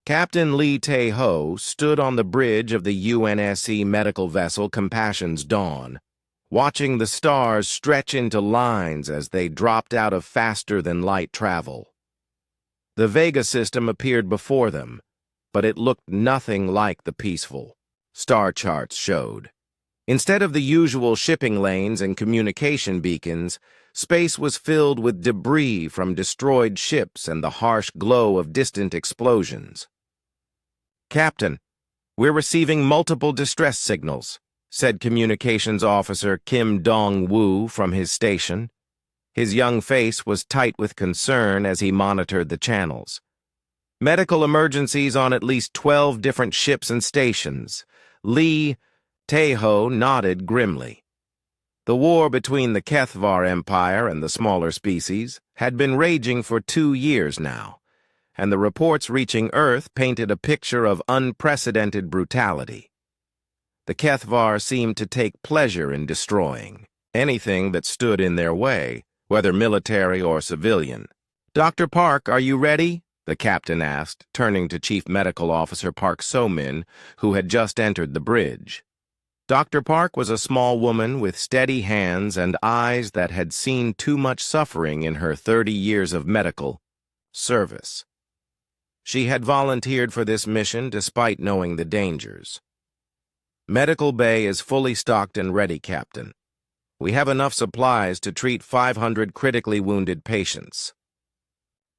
Captain Lee Tae-ho stood on the bridge of the UNSC medical vessel Compassion's Dawn, watching the stars stretch into lines as they dropped out of faster-than-light travel. The Vega system appeared before them, but it looked nothing like the peaceful star charts showed. Instead of the usual shipping lanes and communication beacons, space was filled with debris from destroyed ships and the harsh glow of distant explosions. "Captain, we're receiving multiple distress signals," said Communications Officer Kim Dong-woo from his station. His young face was tight with concern as he monitored the channels. "Medical emergencies on at least 12 different ships and stations." Lee Tae-ho nodded grimly. The war between the Kethvar Empire and the smaller species had been raging for 2 years now, and the reports reaching Earth painted a picture of unprecedented brutality. The Kethvar seemed to take pleasure in destroying anything that stood in their way, whether military or civilian. "Dr. Park, are you ready?" the captain asked, turning to Chief Medical Officer Park So-min, who had just entered the bridge. Dr. Park was a small woman with steady hands and eyes that had seen too much suffering in her 30 years of medical service. She had volunteered for this mission despite knowing the dangers. "Medical Bay is fully stocked and ready, Captain. We have enough supplies to treat 500 critically wounded patients."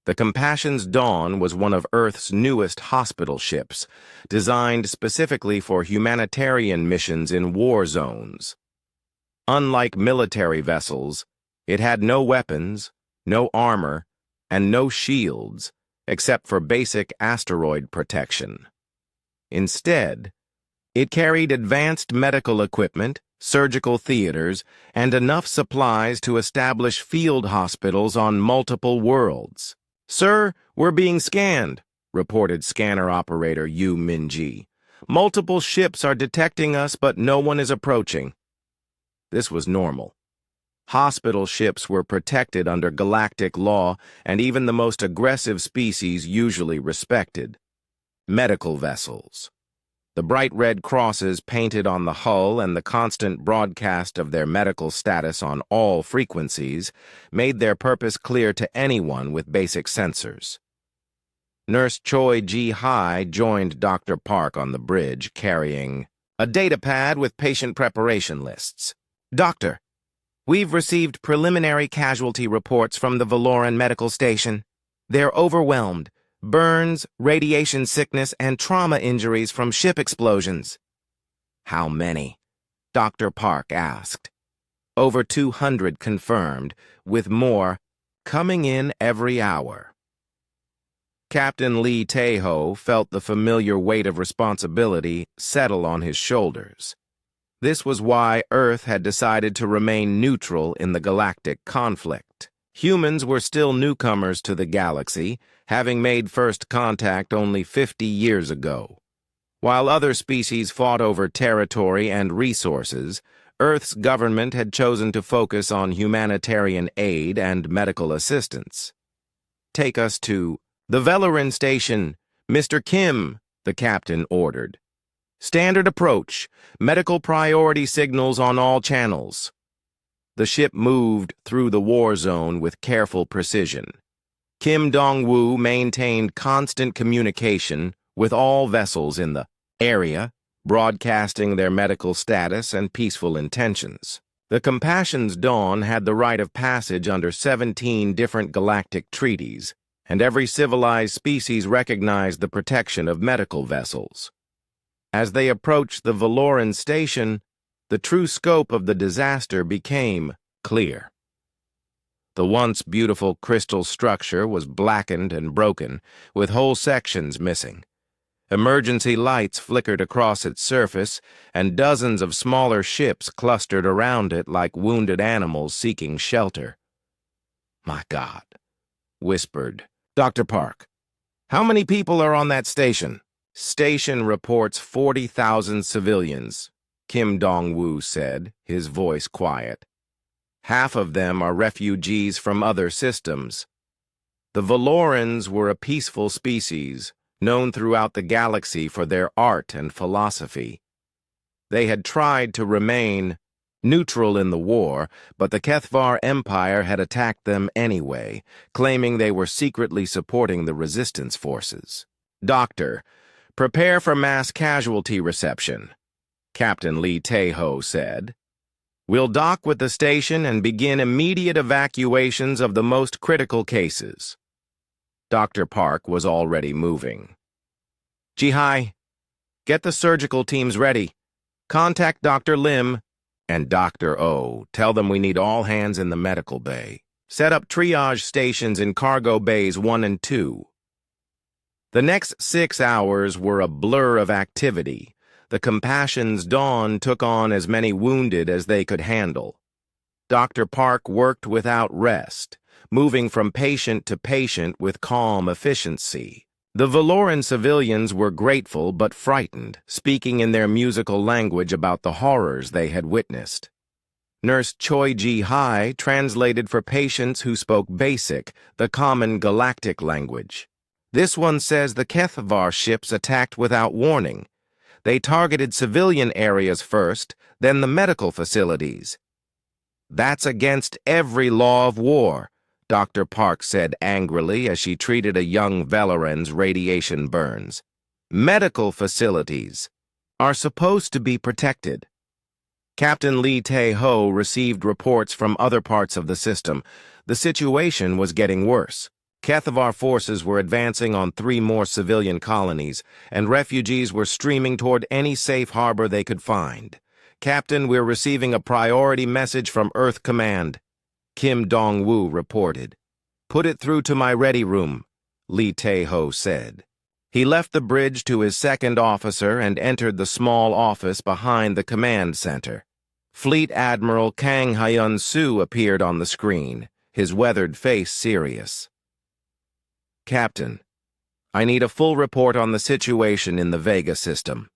The Compassion's Dawn was one of Earth's newest hospital ships, designed specifically for humanitarian missions in war zones. Unlike military vessels, it had no weapons, no armor, and no shields, except for basic asteroid protection. Instead, it carried advanced medical equipment, surgical theaters, and enough supplies to establish field hospitals on multiple worlds. "Sir, we're being scanned," reported scanner operator Yu Min-ji. "Multiple ships are detecting us, but no one is approaching." This was normal. Hospital ships were protected under galactic law, and even the most aggressive species usually respected. Medical vessels. The bright red crosses painted on the hull and the constant broadcast of their medical status on all frequencies made their purpose clear to anyone with basic sensors. Nurse Choi Ji-hai joined Dr. Park on the bridge, carrying a datapad with patient preparation lists. "Doctor, we've received preliminary casualty reports from the Valoran Medical Station. They're overwhelmed. Burns, radiation sickness, and trauma injuries from ship explosions." "How many?" Dr. Park asked. "Over 200 confirmed, with more coming in every hour." Captain Lee Tae-ho felt the familiar weight of responsibility settle on his shoulders. This was why Earth had decided to remain neutral in the galactic conflict. Humans were still newcomers to the galaxy, having made first contact only 50 years ago. While other species fought over territory and resources, Earth's government had chosen to focus on humanitarian aid and medical assistance. "Take us to the Valoran station, Mr. Kim," the captain ordered. "Standard approach, medical priority signals on all channels." The ship moved through the war zone with careful precision. Kim Dong-woo maintained constant communication with all vessels in the area, broadcasting their medical status and peaceful intentions. The Compassion's Dawn had the right of passage under 17 different galactic treaties, and every civilized species recognized the protection of medical vessels. As they approached the Valoran station, the true scope of the disaster became clear. The once beautiful crystal structure was blackened and broken, with whole sections missing. Emergency lights flickered across its surface, and dozens of smaller ships clustered around it like wounded animals seeking shelter. "My God," whispered Dr. Park. "How many people are on that station?" "Station reports 40,000 civilians," Kim Dong-woo said, his voice quiet. "Half of them are refugees from other systems. The Valorans were a peaceful species, known throughout the galaxy for their art and philosophy. They had tried to remain neutral in the war, but the Kethvar Empire had attacked them anyway, claiming they were secretly supporting the resistance forces. "Doctor, prepare for mass casualty reception," Captain Lee Tae-ho said. "We'll dock with the station and begin immediate evacuations of the most critical cases." Dr. Park was already moving. "Ji-hai, get the surgical teams ready. Contact Dr. Lim and Dr. O. Tell them we need all hands in the medical bay. Set up triage stations in cargo bays 1 and 2. The next 6 hours were a blur of activity. The Compassion's Dawn took on as many wounded as they could handle. Dr. Park worked without rest, moving from patient to patient with calm efficiency. The Valoran civilians were grateful but frightened, speaking in their musical language about the horrors they had witnessed. Nurse Choi Ji-hai translated for patients who spoke Basic, the common galactic language. "This one says the Kethvar ships attacked without warning. They targeted civilian areas first, then the medical facilities." "That's against every law of war," Dr. Park said angrily as she treated a young Valoran's radiation burns. "Medical facilities are supposed to be protected." Captain Lee Tae-ho received reports from other parts of the system. The situation was getting worse. Kethvar forces were advancing on 3 more civilian colonies, and refugees were streaming toward any safe harbor they could find. "Captain, we're receiving a priority message from Earth Command," Kim Dong-woo reported. "Put it through to my ready room," Lee Tae-ho said. He left the bridge to his second officer and entered the small office behind the command center. Fleet Admiral Kang Hyun-soo appeared on the screen, his weathered face serious. "Captain, I need a full report on the situation in the Vega system."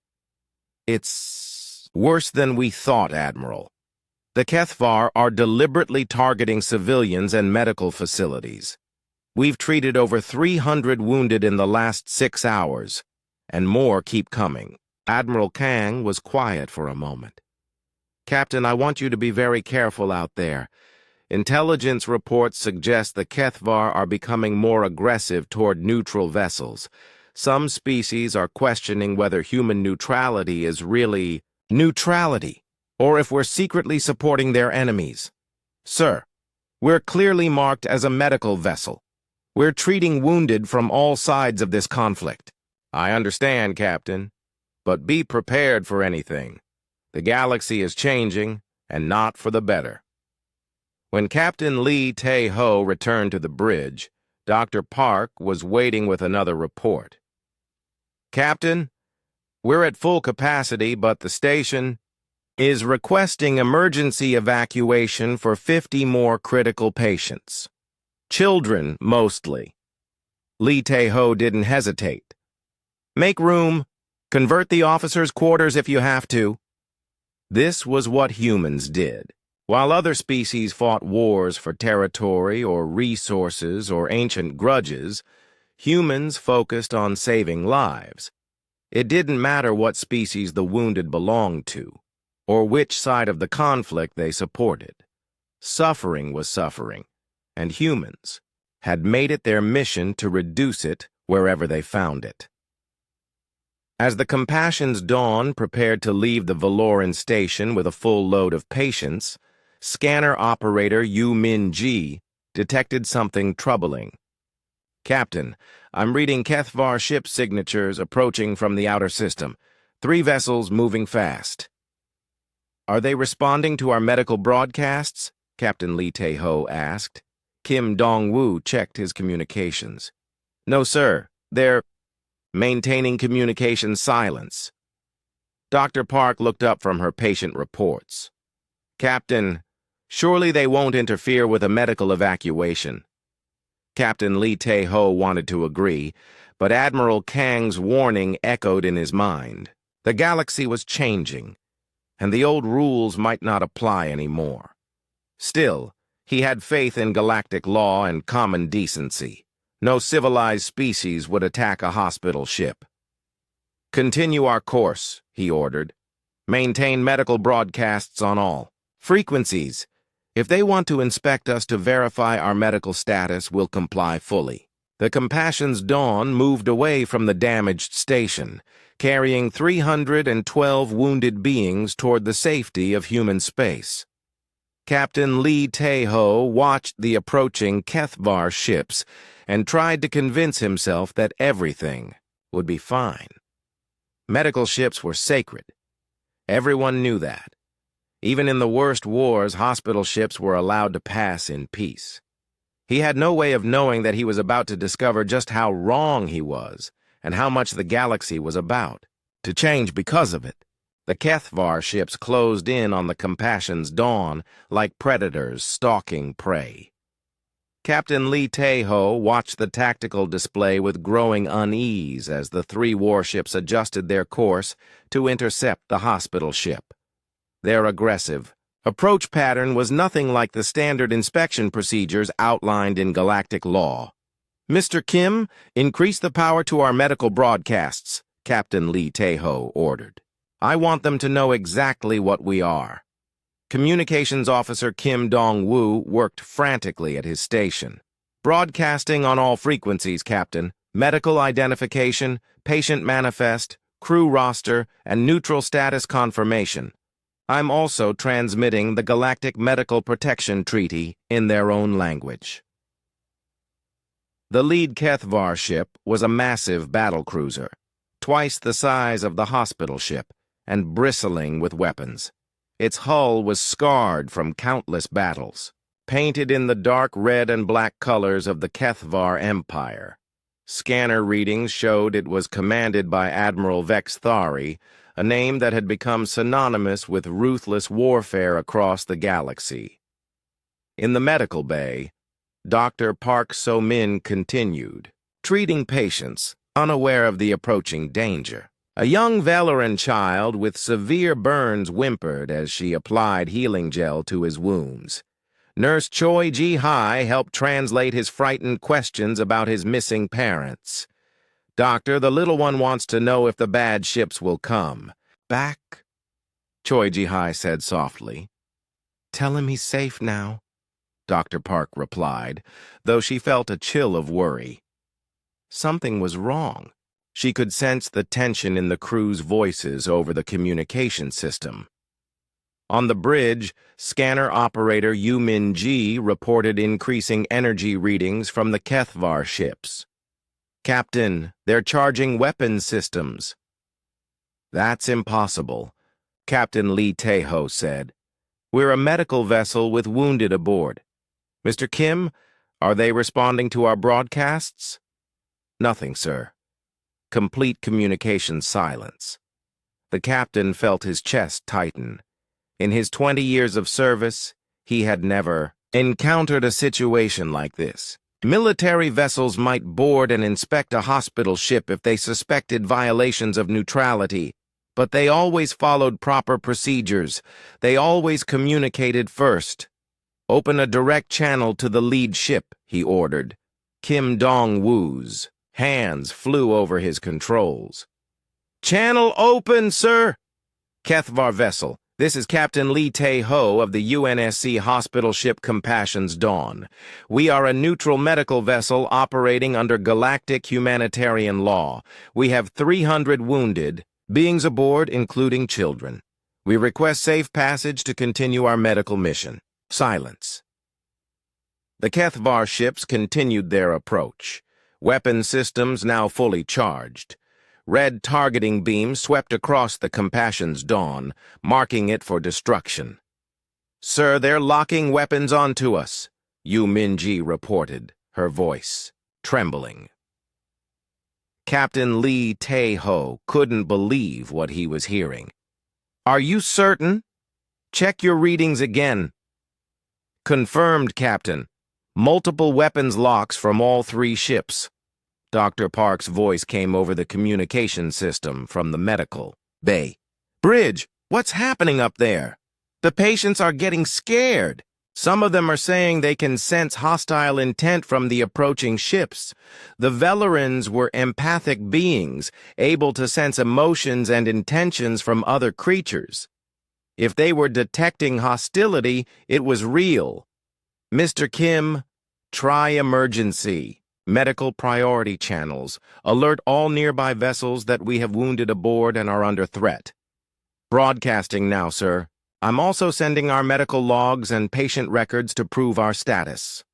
"It's worse than we thought, Admiral. The Kethvar are deliberately targeting civilians and medical facilities. We've treated over 300 wounded in the last 6 hours, and more keep coming." Admiral Kang was quiet for a moment. "Captain, I want you to be very careful out there. Intelligence reports suggest the Kethvar are becoming more aggressive toward neutral vessels. Some species are questioning whether human neutrality is really neutrality, or if we're secretly supporting their enemies. Sir, we're clearly marked as a medical vessel. We're treating wounded from all sides of this conflict." "I understand, Captain, but be prepared for anything. The galaxy is changing, and not for the better." When Captain Lee Tae-ho returned to the bridge, Dr. Park was waiting with another report. "Captain, we're at full capacity, but the station is requesting emergency evacuation for 50 more critical patients. Children, mostly." Lee Tae-ho didn't hesitate. "Make room. Convert the officers' quarters if you have to." This was what humans did. While other species fought wars for territory or resources or ancient grudges, humans focused on saving lives. It didn't matter what species the wounded belonged to, or which side of the conflict they supported. Suffering was suffering, and humans had made it their mission to reduce it wherever they found it. As the Compassion's Dawn prepared to leave the Valoran station with a full load of patients, scanner operator Yu Min-ji detected something troubling. "Captain, I'm reading Kethvar ship signatures approaching from the outer system. 3 vessels moving fast." "Are they responding to our medical broadcasts?" Captain Lee Tae-ho asked. Kim Dong-woo checked his communications. "No, sir. They're maintaining communication silence." Dr. Park looked up from her patient reports. "Captain, surely they won't interfere with a medical evacuation." Captain Lee Tae-ho wanted to agree, but Admiral Kang's warning echoed in his mind. The galaxy was changing, and the old rules might not apply anymore. Still, he had faith in galactic law and common decency. No civilized species would attack a hospital ship. Continue our course, he ordered. Maintain medical broadcasts on all frequencies. If they want to inspect us to verify our medical status, we'll comply fully. The Compassion's Dawn moved away from the damaged station, carrying 312 wounded beings toward the safety of human space. Captain Lee Tae-ho watched the approaching HFY ships and tried to convince himself that everything would be fine. Medical ships were sacred. Everyone knew that. Even in the worst wars, hospital ships were allowed to pass in peace. He had no way of knowing that he was about to discover just how wrong he was and how much the galaxy was about to change because of it. The HFY ships closed in on the Compassion's Dawn like predators stalking prey. Captain Lee Tae-ho watched the tactical display with growing unease as the three warships adjusted their course to intercept the hospital ship. Their aggressive approach pattern was nothing like the standard inspection procedures outlined in galactic law. "Mr. Kim, increase the power to our medical broadcasts," Captain Lee Tae-ho ordered. "I want them to know exactly what we are." Communications Officer Kim Dong-woo worked frantically at his station. "Broadcasting on all frequencies, Captain. Medical identification, patient manifest, crew roster, and neutral status confirmation. I'm also transmitting the Galactic Medical Protection Treaty in their own language." The lead HFY ship was a massive battlecruiser, twice the size of the hospital ship, and bristling with weapons. Its hull was scarred from countless battles, painted in the dark red and black colors of the HFY Empire. Scanner readings showed it was commanded by Admiral Vex Thari, a name that had become synonymous with ruthless warfare across the galaxy. In the medical bay, Dr. Park So-min continued, treating patients, unaware of the approaching danger. A young Valoran child with severe burns whimpered as she applied healing gel to his wounds. Nurse Choi Ji-hai helped translate his frightened questions about his missing parents. "Doctor, the little one wants to know if the bad ships will come back," Choi Ji-hai said softly. "Tell him he's safe now," Dr. Park replied, though she felt a chill of worry. Something was wrong. She could sense the tension in the crew's voices over the communication system. On the bridge, scanner operator Yu Min-ji reported increasing energy readings from the HFY ships. "Captain, they're charging weapons systems." "That's impossible," Captain Lee Tae-ho said. "We're a medical vessel with wounded aboard. Mr. Kim, are they responding to our broadcasts?" "Nothing, sir." Complete communication silence. The captain felt his chest tighten. In his 20 years of service, he had never encountered a situation like this. Military vessels might board and inspect a hospital ship if they suspected violations of neutrality, but they always followed proper procedures. They always communicated first. "Open a direct channel to the lead ship," he ordered. Kim Dong-woo's hands flew over his controls. "Channel open, sir!" "HFY vessel, this is Captain Lee Tae-ho of the UNSC hospital ship Compassion's Dawn. We are a neutral medical vessel operating under galactic humanitarian law. We have 300 wounded beings aboard, including children. We request safe passage to continue our medical mission." Silence. The HFY ships continued their approach. Weapon systems now fully charged. Red targeting beams swept across the Compassion's Dawn, marking it for destruction. "Sir, they're locking weapons onto us," Yu Min-ji reported, her voice trembling. Captain Lee Tae-ho couldn't believe what he was hearing. "Are you certain? Check your readings again." "Confirmed, Captain. Multiple weapons locks from all three ships." Dr. Park's voice came over the communication system from the medical bay. "Bridge, what's happening up there? The patients are getting scared." Some of them are saying they can sense hostile intent from the approaching ships. The Velorans were empathic beings, able to sense emotions and intentions from other creatures. If they were detecting hostility, it was real. Mr. Kim, try emergency. Medical priority channels. Alert all nearby vessels that we have wounded aboard and are under threat. Broadcasting now, sir. I'm also sending our medical logs and patient records to prove our status.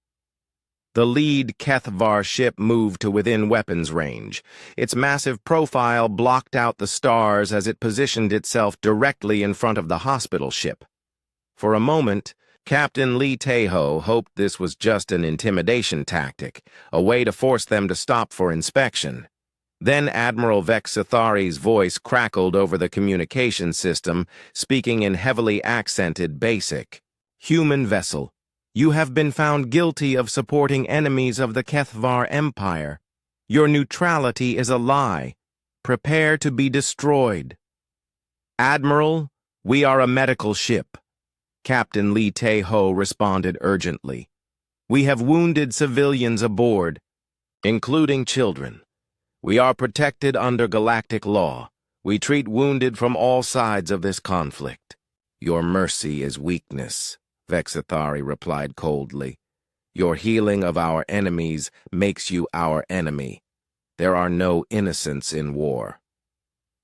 The lead HFY ship moved to within weapons range. Its massive profile blocked out the stars as it positioned itself directly in front of the hospital ship. For a moment, Captain Lee Tae-ho hoped this was just an intimidation tactic, a way to force them to stop for inspection. Then Admiral Vexithari's voice crackled over the communication system, speaking in heavily accented basic. Human vessel, you have been found guilty of supporting enemies of the HFY Empire. Your neutrality is a lie. Prepare to be destroyed. Admiral, we are a medical ship. Captain Lee Tae-ho responded urgently. We have wounded civilians aboard, including children. We are protected under galactic law. We treat wounded from all sides of this conflict. Your mercy is weakness, Vexithari replied coldly. Your healing of our enemies makes you our enemy. There are no innocents in war.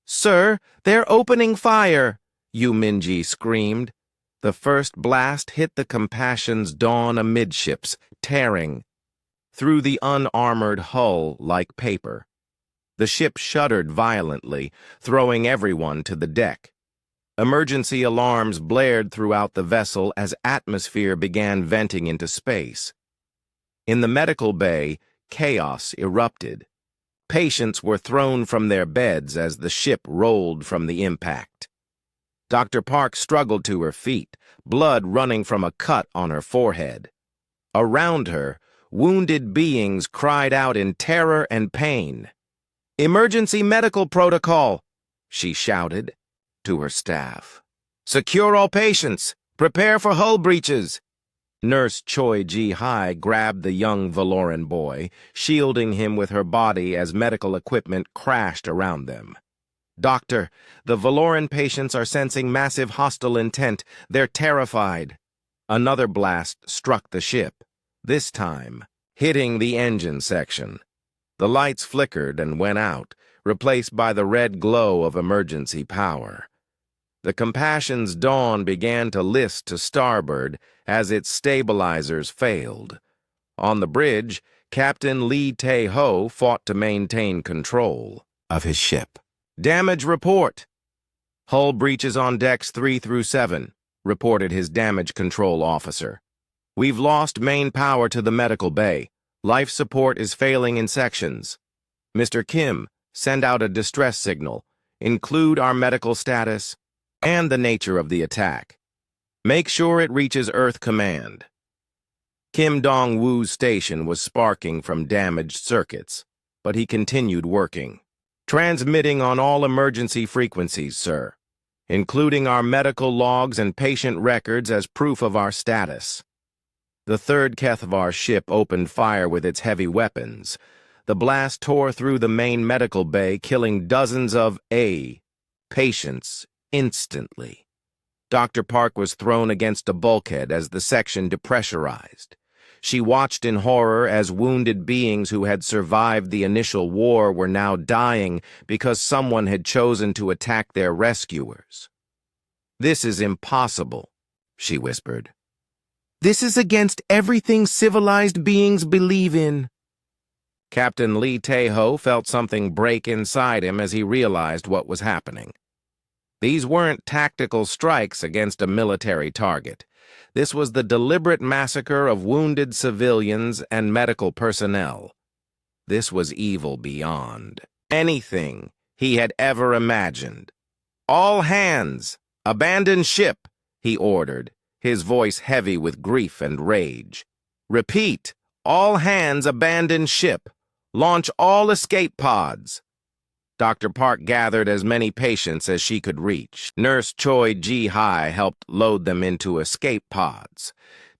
Sir, they're opening fire, Yu Minji screamed. The first blast hit the Compassion's Dawn amidships, tearing through the unarmored hull like paper. The ship shuddered violently, throwing everyone to the deck. Emergency alarms blared throughout the vessel as atmosphere began venting into space. In the medical bay, chaos erupted. Patients were thrown from their beds as the ship rolled from the impact. Dr. Park struggled to her feet, blood running from a cut on her forehead. Around her, wounded beings cried out in terror and pain. Emergency medical protocol, she shouted to her staff. Secure all patients. Prepare for hull breaches. Nurse Choi Ji-hai grabbed the young Valoran boy, shielding him with her body as medical equipment crashed around them. Doctor, the Valoran patients are sensing massive hostile intent. They're terrified. Another blast struck the ship, this time hitting the engine section. The lights flickered and went out, replaced by the red glow of emergency power. The Compassion's Dawn began to list to starboard as its stabilizers failed. On the bridge, Captain Lee Tae-ho fought to maintain control of his ship. Damage report. Hull breaches on decks 3 through 7, reported his damage control officer. We've lost main power to the medical bay. Life support is failing in sections. Mr. Kim, send out a distress signal. Include our medical status and the nature of the attack. Make sure it reaches Earth Command. Kim Dong-woo's station was sparking from damaged circuits, but he continued working. Transmitting on all emergency frequencies, sir, including our medical logs and patient records as proof of our status. The third HFY ship opened fire with its heavy weapons. The blast tore through the main medical bay, killing dozens of patients instantly. Dr. Park was thrown against a bulkhead as the section depressurized. She watched in horror as wounded beings who had survived the initial war were now dying because someone had chosen to attack their rescuers. This is impossible, she whispered. This is against everything civilized beings believe in. Captain Lee Tae-ho felt something break inside him as he realized what was happening. These weren't tactical strikes against a military target. This was the deliberate massacre of wounded civilians and medical personnel. This was evil beyond anything he had ever imagined. All hands, abandon ship, he ordered, his voice heavy with grief and rage. Repeat, all hands abandon ship. Launch all escape pods. Dr. Park gathered as many patients as she could reach. Nurse Choi Ji-hai helped load them into escape pods.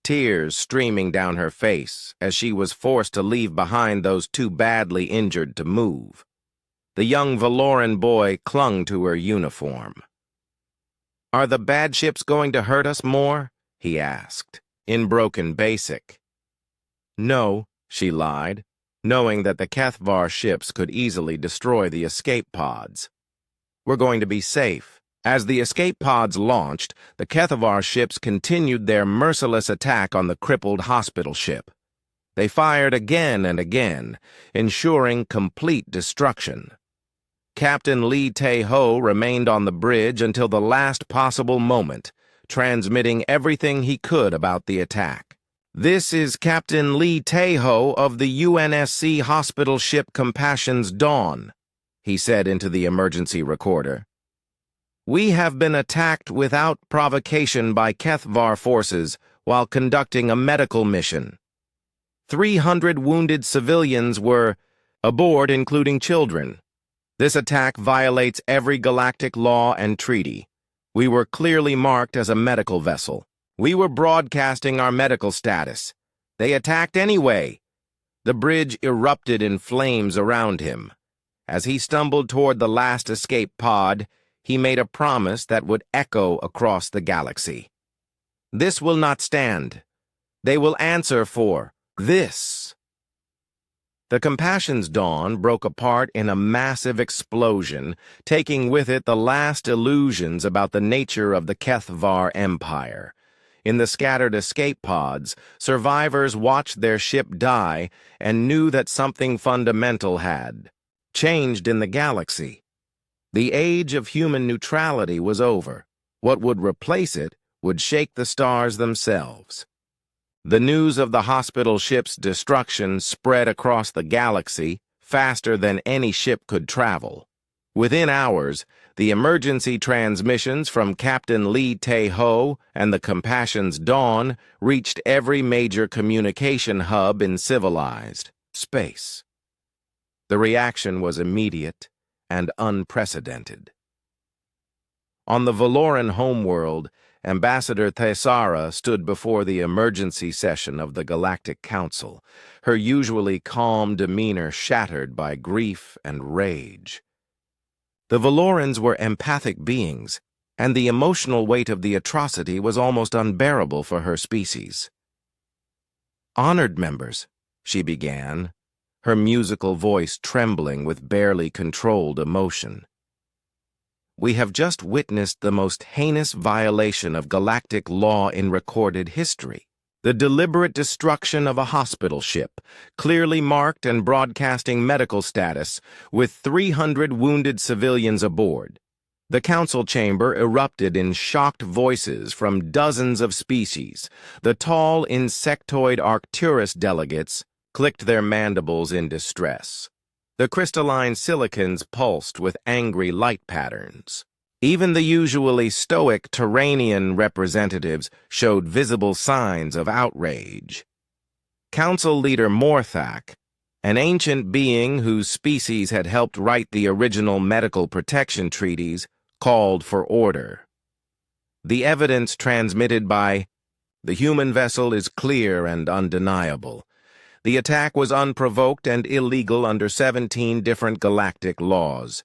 tears streaming down her face as she was forced to leave behind those too badly injured to move. The young Valoran boy clung to her uniform. "Are the bad ships going to hurt us more?" he asked, in broken basic. "No," she lied, knowing that the Kethvar ships could easily destroy the escape pods. "We're going to be safe." As the escape pods launched, the Kethvar ships continued their merciless attack on the crippled hospital ship. They fired again and again, ensuring complete destruction. Captain Lee Tae-ho remained on the bridge until the last possible moment, transmitting everything he could about the attack. "This is Captain Lee Tae-ho of the UNSC hospital ship Compassion's Dawn," he said into the emergency recorder. "We have been attacked without provocation by Kethvar forces while conducting a medical mission. 300 wounded civilians were aboard, including children. This attack violates every galactic law and treaty. We were clearly marked as a medical vessel. We were broadcasting our medical status. They attacked anyway." The bridge erupted in flames around him. As he stumbled toward the last escape pod, he made a promise that would echo across the galaxy. "This will not stand. They will answer for this." The Compassion's Dawn broke apart in a massive explosion, taking with it the last illusions about the nature of the Kethvar Empire. In the scattered escape pods, survivors watched their ship die and knew that something fundamental had changed in the galaxy. The age of human neutrality was over. What would replace it would shake the stars themselves. The news of the hospital ship's destruction spread across the galaxy faster than any ship could travel. Within hours, the emergency transmissions from Captain Lee Tae-ho and the Compassion's Dawn reached every major communication hub in civilized space. The reaction was immediate and unprecedented. On the Valoran homeworld, Ambassador Thesara stood before the emergency session of the Galactic Council, her usually calm demeanor shattered by grief and rage. The Valorans were empathic beings, and the emotional weight of the atrocity was almost unbearable for her species. "Honored members," she began, her musical voice trembling with barely controlled emotion. "We have just witnessed the most heinous violation of galactic law in recorded history. The deliberate destruction of a hospital ship, clearly marked and broadcasting medical status, with 300 wounded civilians aboard. The council chamber erupted in shocked voices from dozens of species. The tall insectoid Arcturus delegates clicked their mandibles in distress. The crystalline silicons pulsed with angry light patterns. Even the usually stoic Terranian representatives showed visible signs of outrage. Council leader Morthak, an ancient being whose species had helped write the original medical protection treaties, called for order. The evidence transmitted by the human vessel is clear and undeniable. The attack was unprovoked and illegal under 17 different galactic laws.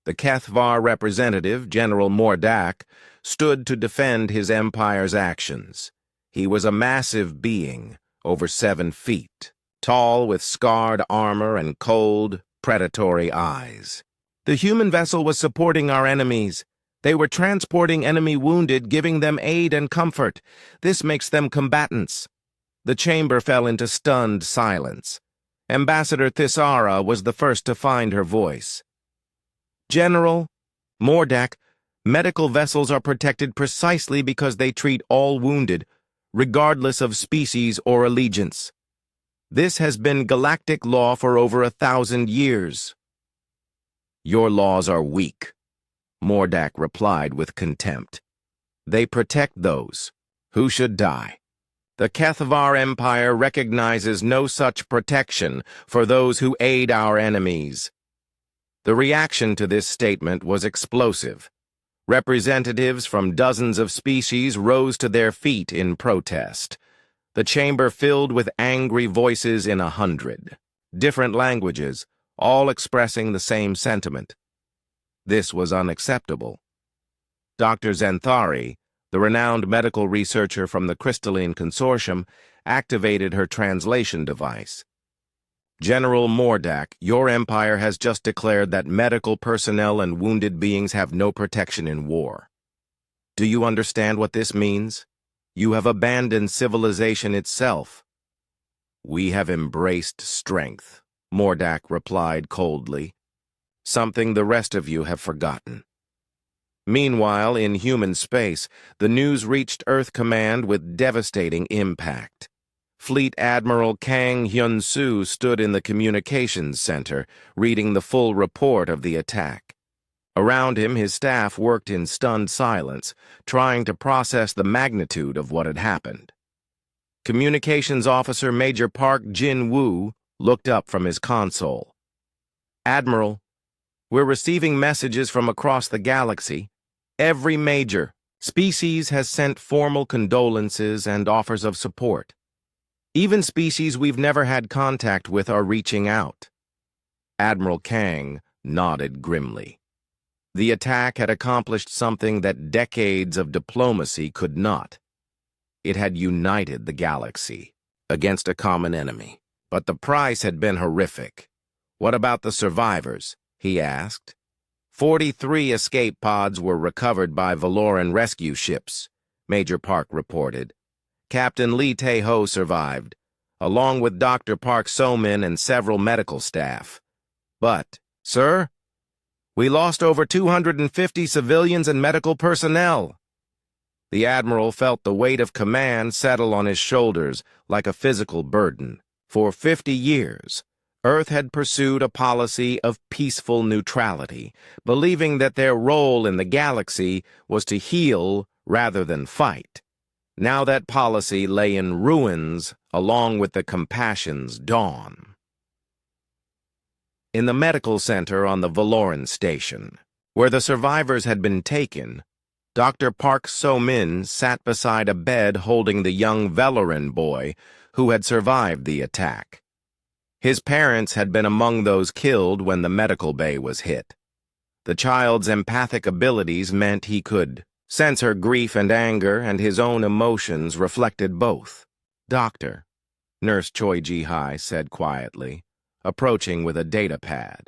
The Kethvar representative, General Mordak, stood to defend his empire's actions. He was a massive being, over 7 feet, tall with scarred armor and cold, predatory eyes. "The human vessel was supporting our enemies. They were transporting enemy wounded, giving them aid and comfort. This makes them combatants." The chamber fell into stunned silence. Ambassador Thesara was the first to find her voice. "General Mordak, medical vessels are protected precisely because they treat all wounded, regardless of species or allegiance. This has been galactic law for over 1,000 years. "Your laws are weak," Mordak replied with contempt. "They protect those who should die. The Kethvar Empire recognizes no such protection for those who aid our enemies." The reaction to this statement was explosive. Representatives from dozens of species rose to their feet in protest. the chamber filled with angry voices in 100 different languages, all expressing the same sentiment. This was unacceptable. Dr. Zenthari, the renowned medical researcher from the Crystalline Consortium, activated her translation device. General Mordak, your empire has just declared that medical personnel and wounded beings have no protection in war. Do you understand what this means? You have abandoned civilization itself. We have embraced strength, Mordak replied coldly. Something the rest of you have forgotten. Meanwhile, in human space, the news reached Earth Command with devastating impact. Fleet Admiral Kang Hyun-soo stood in the communications center, reading the full report of the attack. Around him, his staff worked in stunned silence, trying to process the magnitude of what had happened. Communications Officer Major Park Jin-woo looked up from his console. Admiral, we're receiving messages from across the galaxy. Every major species has sent formal condolences and offers of support. Even species we've never had contact with are reaching out. Admiral Kang nodded grimly. The attack had accomplished something that decades of diplomacy could not. It had united the galaxy against a common enemy. But the price had been horrific. What about the survivors? He asked. 43 escape pods were recovered by Valoran rescue ships, Major Park reported. Captain Lee Tae-ho survived, along with Dr. Park So-min and several medical staff. But, sir, we lost over 250 civilians and medical personnel. The Admiral felt the weight of command settle on his shoulders like a physical burden. For 50 years, Earth had pursued a policy of peaceful neutrality, believing that their role in the galaxy was to heal rather than fight. Now that policy lay in ruins along with the Compassion's dawn. In the medical center on the Valoran station, where the survivors had been taken, Dr. Park So-min sat beside a bed holding the young Valoran boy who had survived the attack. His parents had been among those killed when the medical bay was hit. The child's empathic abilities meant he could sense her grief and anger, and his own emotions reflected both. Doctor, Nurse Choi Ji-hai said quietly, approaching with a data pad.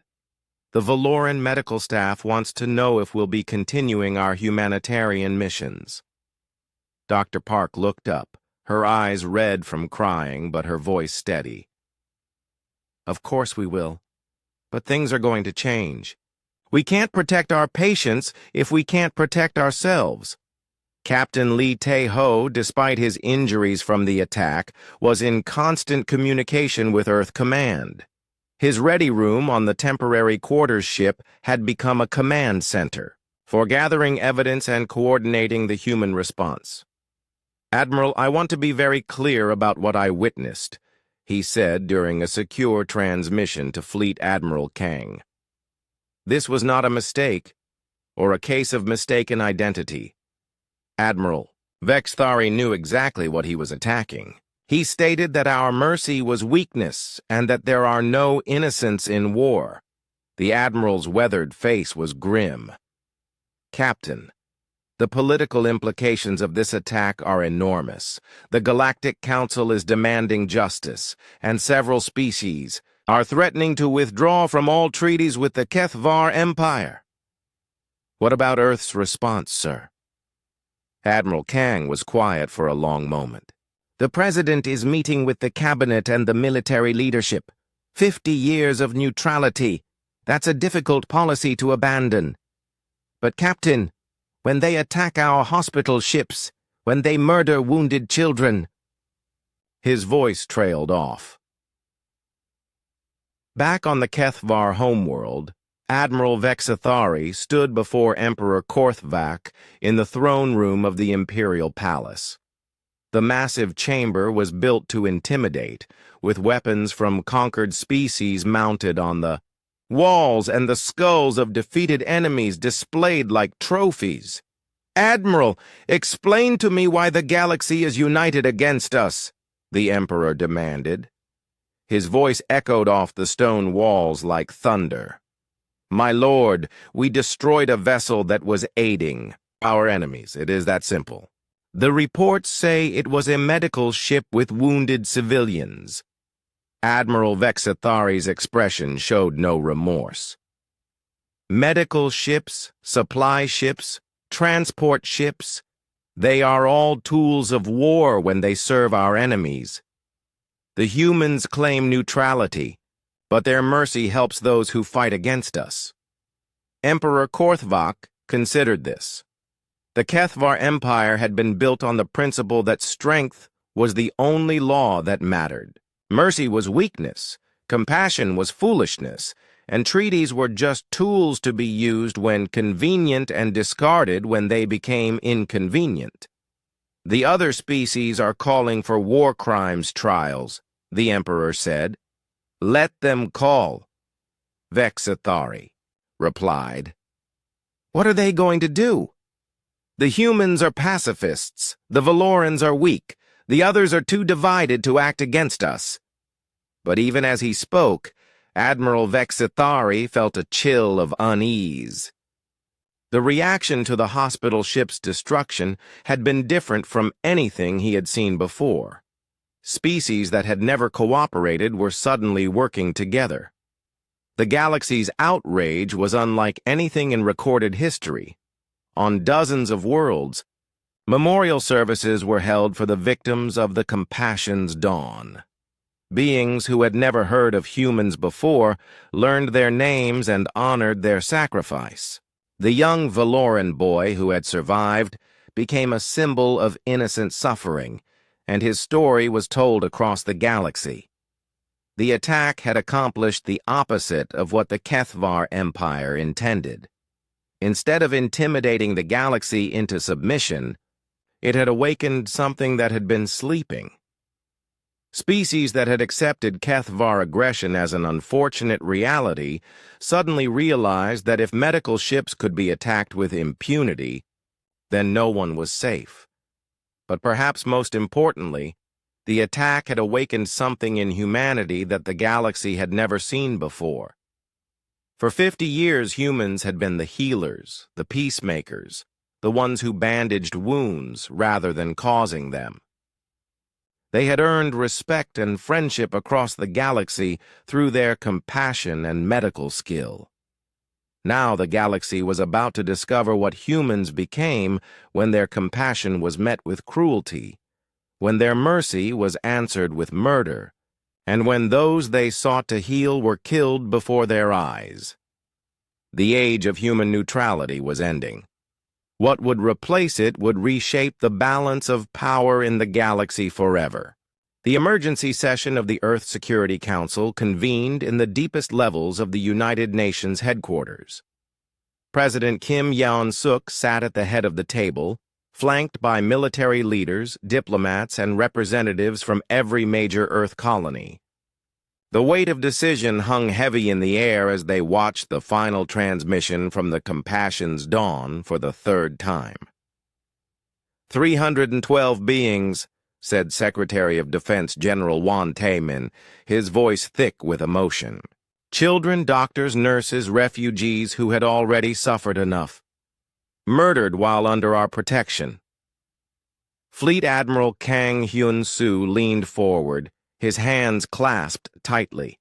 The Valoran medical staff wants to know if we'll be continuing our humanitarian missions. Dr. Park looked up, her eyes red from crying, but her voice steady. Of course we will. But things are going to change. We can't protect our patients if we can't protect ourselves. Captain Lee Tae-ho, despite his injuries from the attack, was in constant communication with Earth Command. His ready room on the temporary quarters ship had become a command center for gathering evidence and coordinating the human response. Admiral, I want to be very clear about what I witnessed, he said during a secure transmission to Fleet Admiral Kang. This was not a mistake, or a case of mistaken identity. Admiral, Vexthari knew exactly what he was attacking. He stated that our mercy was weakness and that there are no innocents in war. The Admiral's weathered face was grim. Captain, the political implications of this attack are enormous. The Galactic Council is demanding justice, and several species are threatening to withdraw from all treaties with the Kethvar Empire. What about Earth's response, sir? Admiral Kang was quiet for a long moment. The President is meeting with the Cabinet and the military leadership. 50 years of neutrality. That's a difficult policy to abandon. But, Captain, when they attack our hospital ships, when they murder wounded children... His voice trailed off. Back on the Kethvar homeworld, Admiral Vexathari stood before Emperor Korthvak in the throne room of the Imperial Palace. The massive chamber was built to intimidate, with weapons from conquered species mounted on the walls and the skulls of defeated enemies displayed like trophies. Admiral, explain to me why the galaxy is united against us. the Emperor demanded. His voice echoed off the stone walls like thunder. My lord, we destroyed a vessel that was aiding our enemies. It is that simple. The reports say it was a medical ship with wounded civilians. Admiral Vexathari's expression showed no remorse. Medical ships, supply ships, transport ships, they are all tools of war when they serve our enemies. The humans claim neutrality, but their mercy helps those who fight against us. Emperor Korthvak considered this. The Kethvar Empire had been built on the principle that strength was the only law that mattered. Mercy was weakness, compassion was foolishness, and treaties were just tools to be used when convenient and discarded when they became inconvenient. The other species are calling for war crimes trials, the Emperor said. Let them call. Vexathari replied. What are they going to do? The humans are pacifists, the Valorans are weak, the others are too divided to act against us. But even as he spoke, Admiral Vexathari felt a chill of unease. The reaction to the hospital ship's destruction had been different from anything he had seen before. Species that had never cooperated were suddenly working together. The galaxy's outrage was unlike anything in recorded history. On dozens of worlds, memorial services were held for the victims of the Compassion's dawn. Beings who had never heard of humans before learned their names and honored their sacrifice. The young Valoran boy who had survived became a symbol of innocent suffering, and his story was told across the galaxy. The attack had accomplished the opposite of what the Kethvar Empire intended. Instead of intimidating the galaxy into submission, it had awakened something that had been sleeping. Species that had accepted Kethvar aggression as an unfortunate reality suddenly realized that if medical ships could be attacked with impunity, then no one was safe. But perhaps most importantly, the attack had awakened something in humanity that the galaxy had never seen before. For 50 years, humans had been the healers, the peacemakers, the ones who bandaged wounds rather than causing them. They had earned respect and friendship across the galaxy through their compassion and medical skill. Now the galaxy was about to discover what humans became when their compassion was met with cruelty, when their mercy was answered with murder, and when those they sought to heal were killed before their eyes. The age of human neutrality was ending. What would replace it would reshape the balance of power in the galaxy forever. The emergency session of the Earth Security Council convened in the deepest levels of the United Nations headquarters. President Kim Yeon-suk sat at the head of the table, flanked by military leaders, diplomats, and representatives from every major Earth colony. The weight of decision hung heavy in the air as they watched the final transmission from the Compassion's dawn for the third time. 312 beings, said Secretary of Defense General Won Tae-min, his voice thick with emotion. Children, doctors, nurses, refugees who had already suffered enough. Murdered while under our protection. Fleet Admiral Kang Hyun-soo leaned forward, his hands clasped tightly.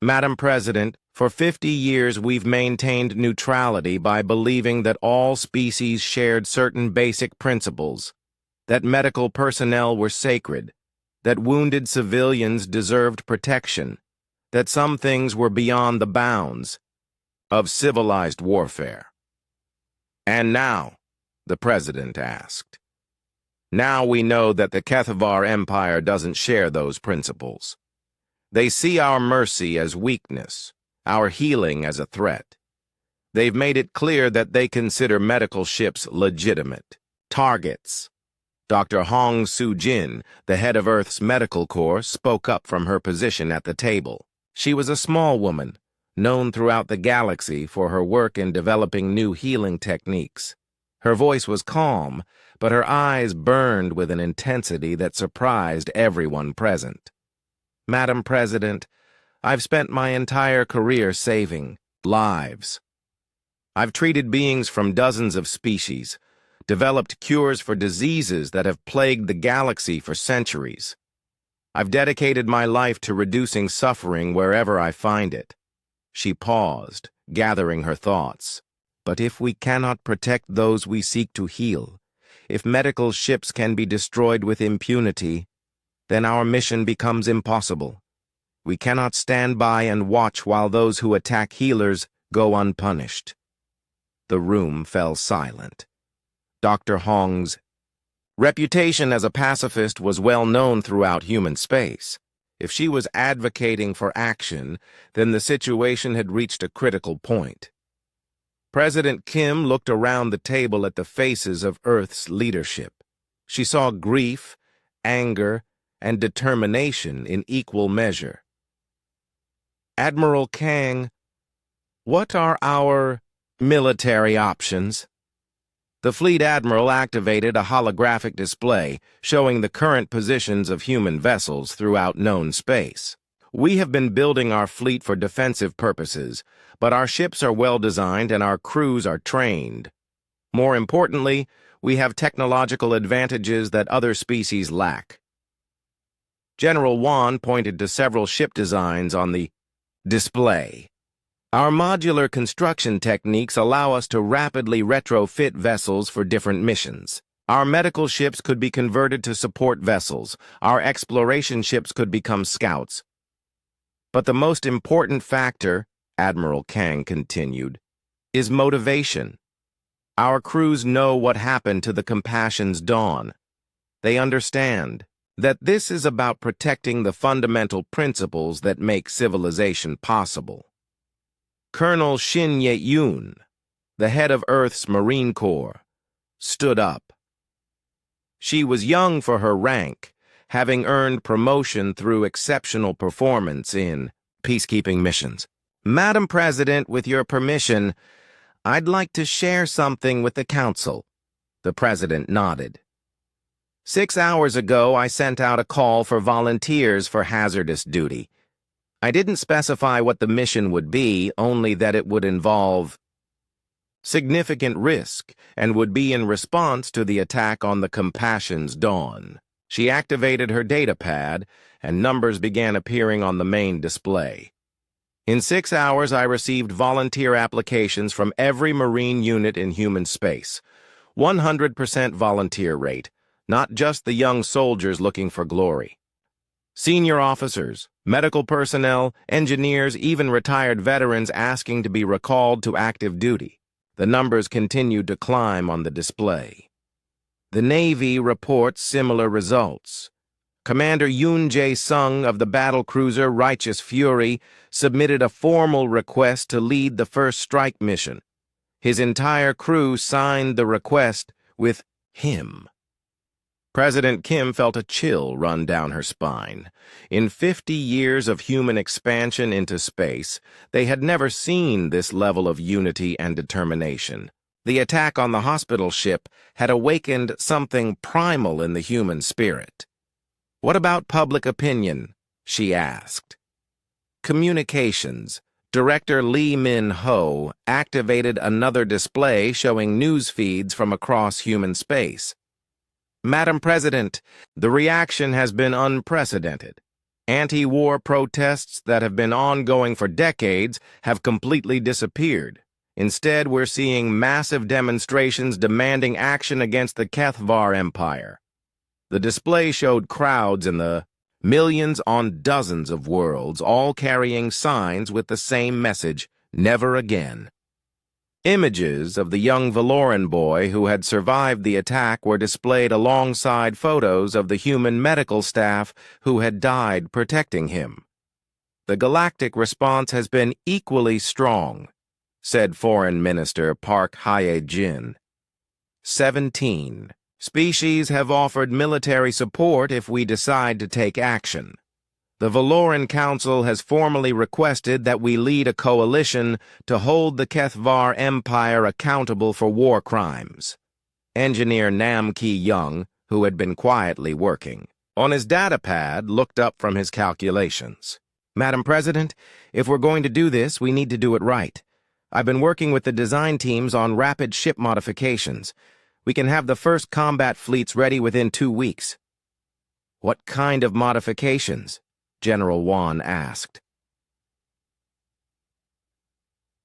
Madam President, for 50 years we've maintained neutrality by believing that all species shared certain basic principles, that medical personnel were sacred, that wounded civilians deserved protection, that some things were beyond the bounds of civilized warfare. And now, the President asked, now we know that the Kethvar Empire doesn't share those principles. They see our mercy as weakness, our healing as a threat. They've made it clear that they consider medical ships legitimate targets. Dr. Hong Soo-jin, the head of Earth's Medical Corps, spoke up from her position at the table. She was a small woman, known throughout the galaxy for her work in developing new healing techniques. Her voice was calm, but her eyes burned with an intensity that surprised everyone present. "Madam President, I've spent my entire career saving lives. I've treated beings from dozens of species, developed cures for diseases that have plagued the galaxy for centuries. I've dedicated my life to reducing suffering wherever I find it." She paused, gathering her thoughts. "But if we cannot protect those we seek to heal, if medical ships can be destroyed with impunity, then our mission becomes impossible. We cannot stand by and watch while those who attack healers go unpunished." The room fell silent. Dr. Hong's reputation as a pacifist was well known throughout human space. If she was advocating for action, then the situation had reached a critical point. President Kim looked around the table at the faces of Earth's leadership. She saw grief, anger, and determination in equal measure. "Admiral Kang, what are our military options?" The fleet admiral activated a holographic display showing the current positions of human vessels throughout known space. "We have been building our fleet for defensive purposes, but our ships are well designed and our crews are trained. More importantly, we have technological advantages that other species lack." General Wan pointed to several ship designs on the display. "Our modular construction techniques allow us to rapidly retrofit vessels for different missions. Our medical ships could be converted to support vessels. Our exploration ships could become scouts. But the most important factor," Admiral Kang continued, "is motivation. Our crews know what happened to the Compassion's Dawn. They understand that this is about protecting the fundamental principles that make civilization possible." Colonel Shin Ye-yoon, the head of Earth's Marine Corps, stood up. She was young for her rank, having earned promotion through exceptional performance in peacekeeping missions. "Madam President, with your permission, I'd like to share something with the Council." The President nodded. 6 hours ago, I sent out a call for volunteers for hazardous duty. I didn't specify what the mission would be, only that it would involve significant risk and would be in response to the attack on the Compassion's Dawn. She activated her data pad, and numbers began appearing on the main display. In 6 hours, I received volunteer applications from every Marine unit in human space. 100% volunteer rate, not just the young soldiers looking for glory. Senior officers, medical personnel, engineers, even retired veterans asking to be recalled to active duty. The numbers continued to climb on the display. The Navy reports similar results. Commander Yoon Jae-sung of the battlecruiser Righteous Fury submitted a formal request to lead the first strike mission. His entire crew signed the request with him. President Kim felt a chill run down her spine. In 50 years of human expansion into space, they had never seen this level of unity and determination. The attack on the hospital ship had awakened something primal in the human spirit. "What about public opinion?" she asked. Communications. Director Lee Min-ho activated another display showing news feeds from across human space. "Madam President, the reaction has been unprecedented. Anti-war protests that have been ongoing for decades have completely disappeared. Instead, we're seeing massive demonstrations demanding action against the Kethvar Empire." The display showed crowds in the millions on dozens of worlds, all carrying signs with the same message, "Never again." Images of the young Valoran boy who had survived the attack were displayed alongside photos of the human medical staff who had died protecting him. "The galactic response has been equally strong," said Foreign Minister Park Hye-jin. 17 species have offered military support if we decide to take action. The Valoran Council has formally requested that we lead a coalition to hold the Kethvar Empire accountable for war crimes. Engineer Nam Ki-young, who had been quietly working on his data pad, looked up from his calculations. Madam President, if we're going to do this, we need to do it right. I've been working with the design teams on rapid ship modifications. We can have the first combat fleets ready within 2 weeks. What kind of modifications? General Wan asked.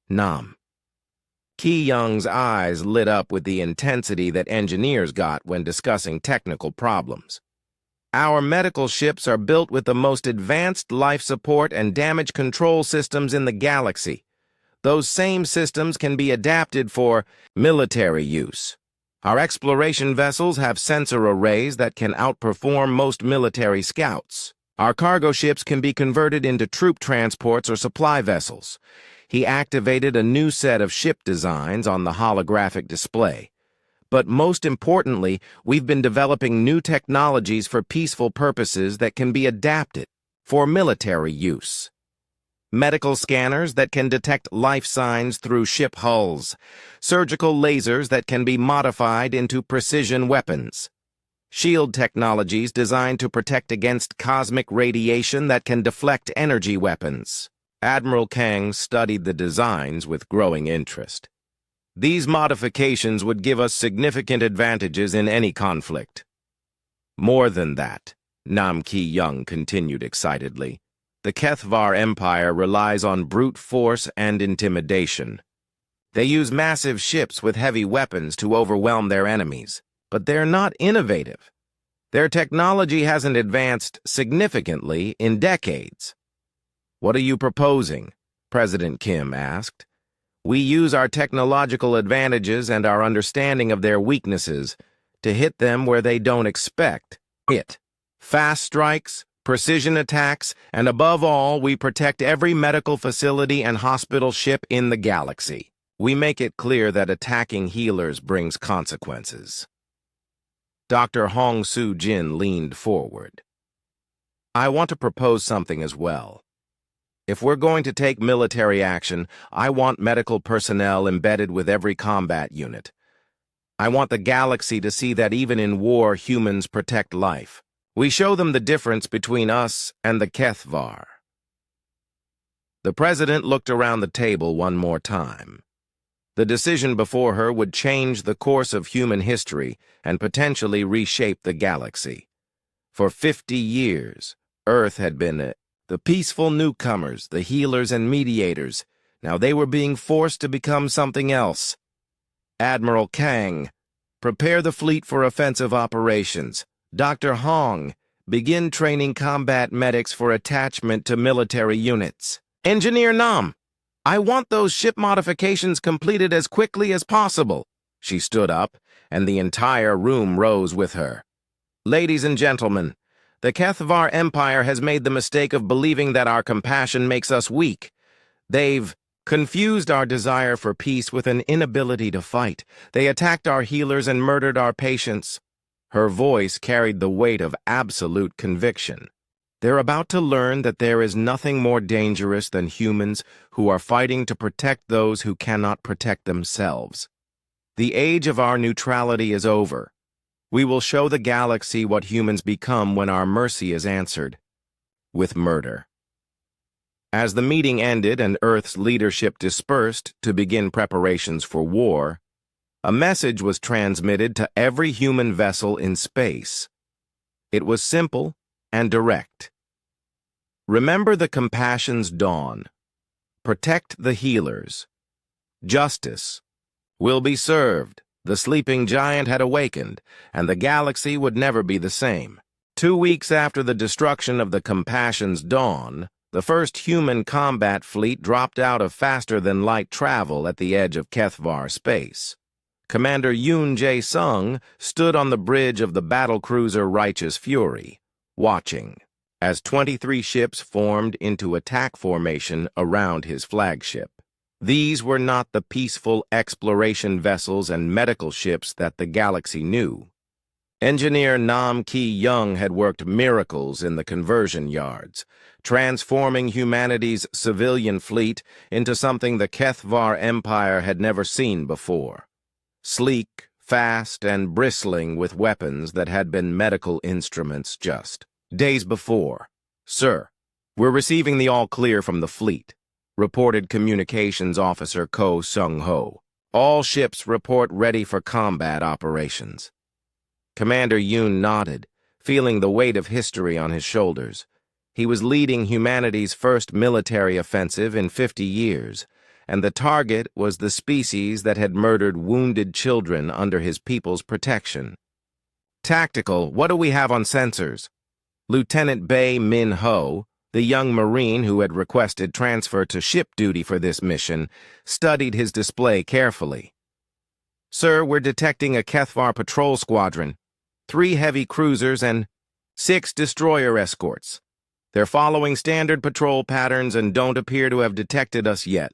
Nam. Ki-young's eyes lit up with the intensity that engineers got when discussing technical problems. Our medical ships are built with the most advanced life support and damage control systems in the galaxy. Those same systems can be adapted for military use. Our exploration vessels have sensor arrays that can outperform most military scouts. Our cargo ships can be converted into troop transports or supply vessels. He activated a new set of ship designs on the holographic display. But most importantly, we've been developing new technologies for peaceful purposes that can be adapted for military use. Medical scanners that can detect life signs through ship hulls. Surgical lasers that can be modified into precision weapons. Shield technologies designed to protect against cosmic radiation that can deflect energy weapons. Admiral Kang studied the designs with growing interest. These modifications would give us significant advantages in any conflict. More than that, Nam Ki-young continued excitedly, the Kethvar Empire relies on brute force and intimidation. They use massive ships with heavy weapons to overwhelm their enemies, but they're not innovative. Their technology hasn't advanced significantly in decades. What are you proposing? President Kim asked. We use our technological advantages and our understanding of their weaknesses to hit them where they don't expect it. Fast strikes, precision attacks, and above all, we protect every medical facility and hospital ship in the galaxy. We make it clear that attacking healers brings consequences. Dr. Hong Soo-jin leaned forward. I want to propose something as well. If we're going to take military action, I want medical personnel embedded with every combat unit. I want the galaxy to see that even in war, humans protect life. We show them the difference between us and the Kethvar. The president looked around the table one more time. The decision before her would change the course of human history and potentially reshape the galaxy. For 50 years, Earth had been the peaceful newcomers, the healers and mediators. Now they were being forced to become something else. Admiral Kang, prepare the fleet for offensive operations. Dr. Hong, begin training combat medics for attachment to military units. Engineer Nam, I want those ship modifications completed as quickly as possible. She stood up, and the entire room rose with her. Ladies and gentlemen, the Kethvar Empire has made the mistake of believing that our compassion makes us weak. They've confused our desire for peace with an inability to fight. They attacked our healers and murdered our patients. Her voice carried the weight of absolute conviction. They're about to learn that there is nothing more dangerous than humans who are fighting to protect those who cannot protect themselves. The age of our neutrality is over. We will show the galaxy what humans become when our mercy is answered with murder. As the meeting ended and Earth's leadership dispersed to begin preparations for war, a message was transmitted to every human vessel in space. It was simple and direct. Remember the compassion's dawn. Protect the healers. Justice will be served. The sleeping giant had awakened, and the galaxy would never be the same. 2 weeks after the destruction of the Compassion's dawn, the first human combat fleet dropped out of faster-than-light travel at the edge of Kethvar space. Commander Yoon Jae-sung stood on the bridge of the battlecruiser Righteous Fury, watching, as 23 ships formed into attack formation around his flagship. These were not the peaceful exploration vessels and medical ships that the galaxy knew. Engineer Nam Ki-young had worked miracles in the conversion yards, transforming humanity's civilian fleet into something the Kethvar Empire had never seen before. Sleek, fast and bristling with weapons that had been medical instruments just days before. "Sir, we're receiving the all-clear from the fleet," reported Communications Officer Ko Sung-ho. "All ships report ready for combat operations." Commander Yoon nodded, feeling the weight of history on his shoulders. He was leading humanity's first military offensive in 50 years, and the target was the species that had murdered wounded children under his people's protection. "Tactical, what do we have on sensors?" Lieutenant Bae Min-ho, the young Marine who had requested transfer to ship duty for this mission, studied his display carefully. "Sir, we're detecting a Kethvar patrol squadron, 3 heavy cruisers, and 6 destroyer escorts. They're following standard patrol patterns and don't appear to have detected us yet."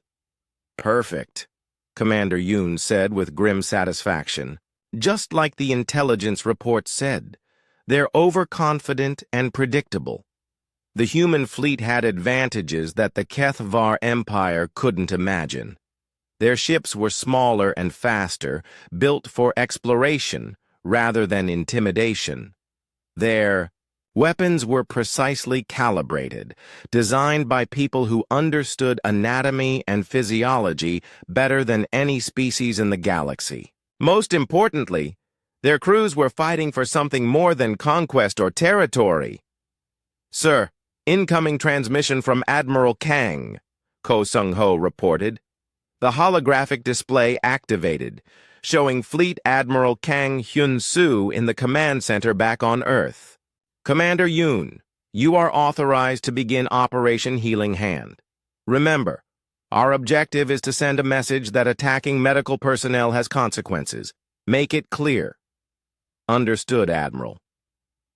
"Perfect," Commander Yoon said with grim satisfaction. "Just like the intelligence report said, they're overconfident and predictable. The human fleet had advantages that the Kethvar Empire couldn't imagine. Their ships were smaller and faster, built for exploration rather than intimidation. Their weapons were precisely calibrated, designed by people who understood anatomy and physiology better than any species in the galaxy. Most importantly, their crews were fighting for something more than conquest or territory." "Sir, incoming transmission from Admiral Kang," Ko Sung-ho reported. The holographic display activated, showing Fleet Admiral Kang Hyun-soo in the command center back on Earth. "Commander Yoon, you are authorized to begin Operation Healing Hand. Remember, our objective is to send a message that attacking medical personnel has consequences. Make it clear." "Understood, Admiral.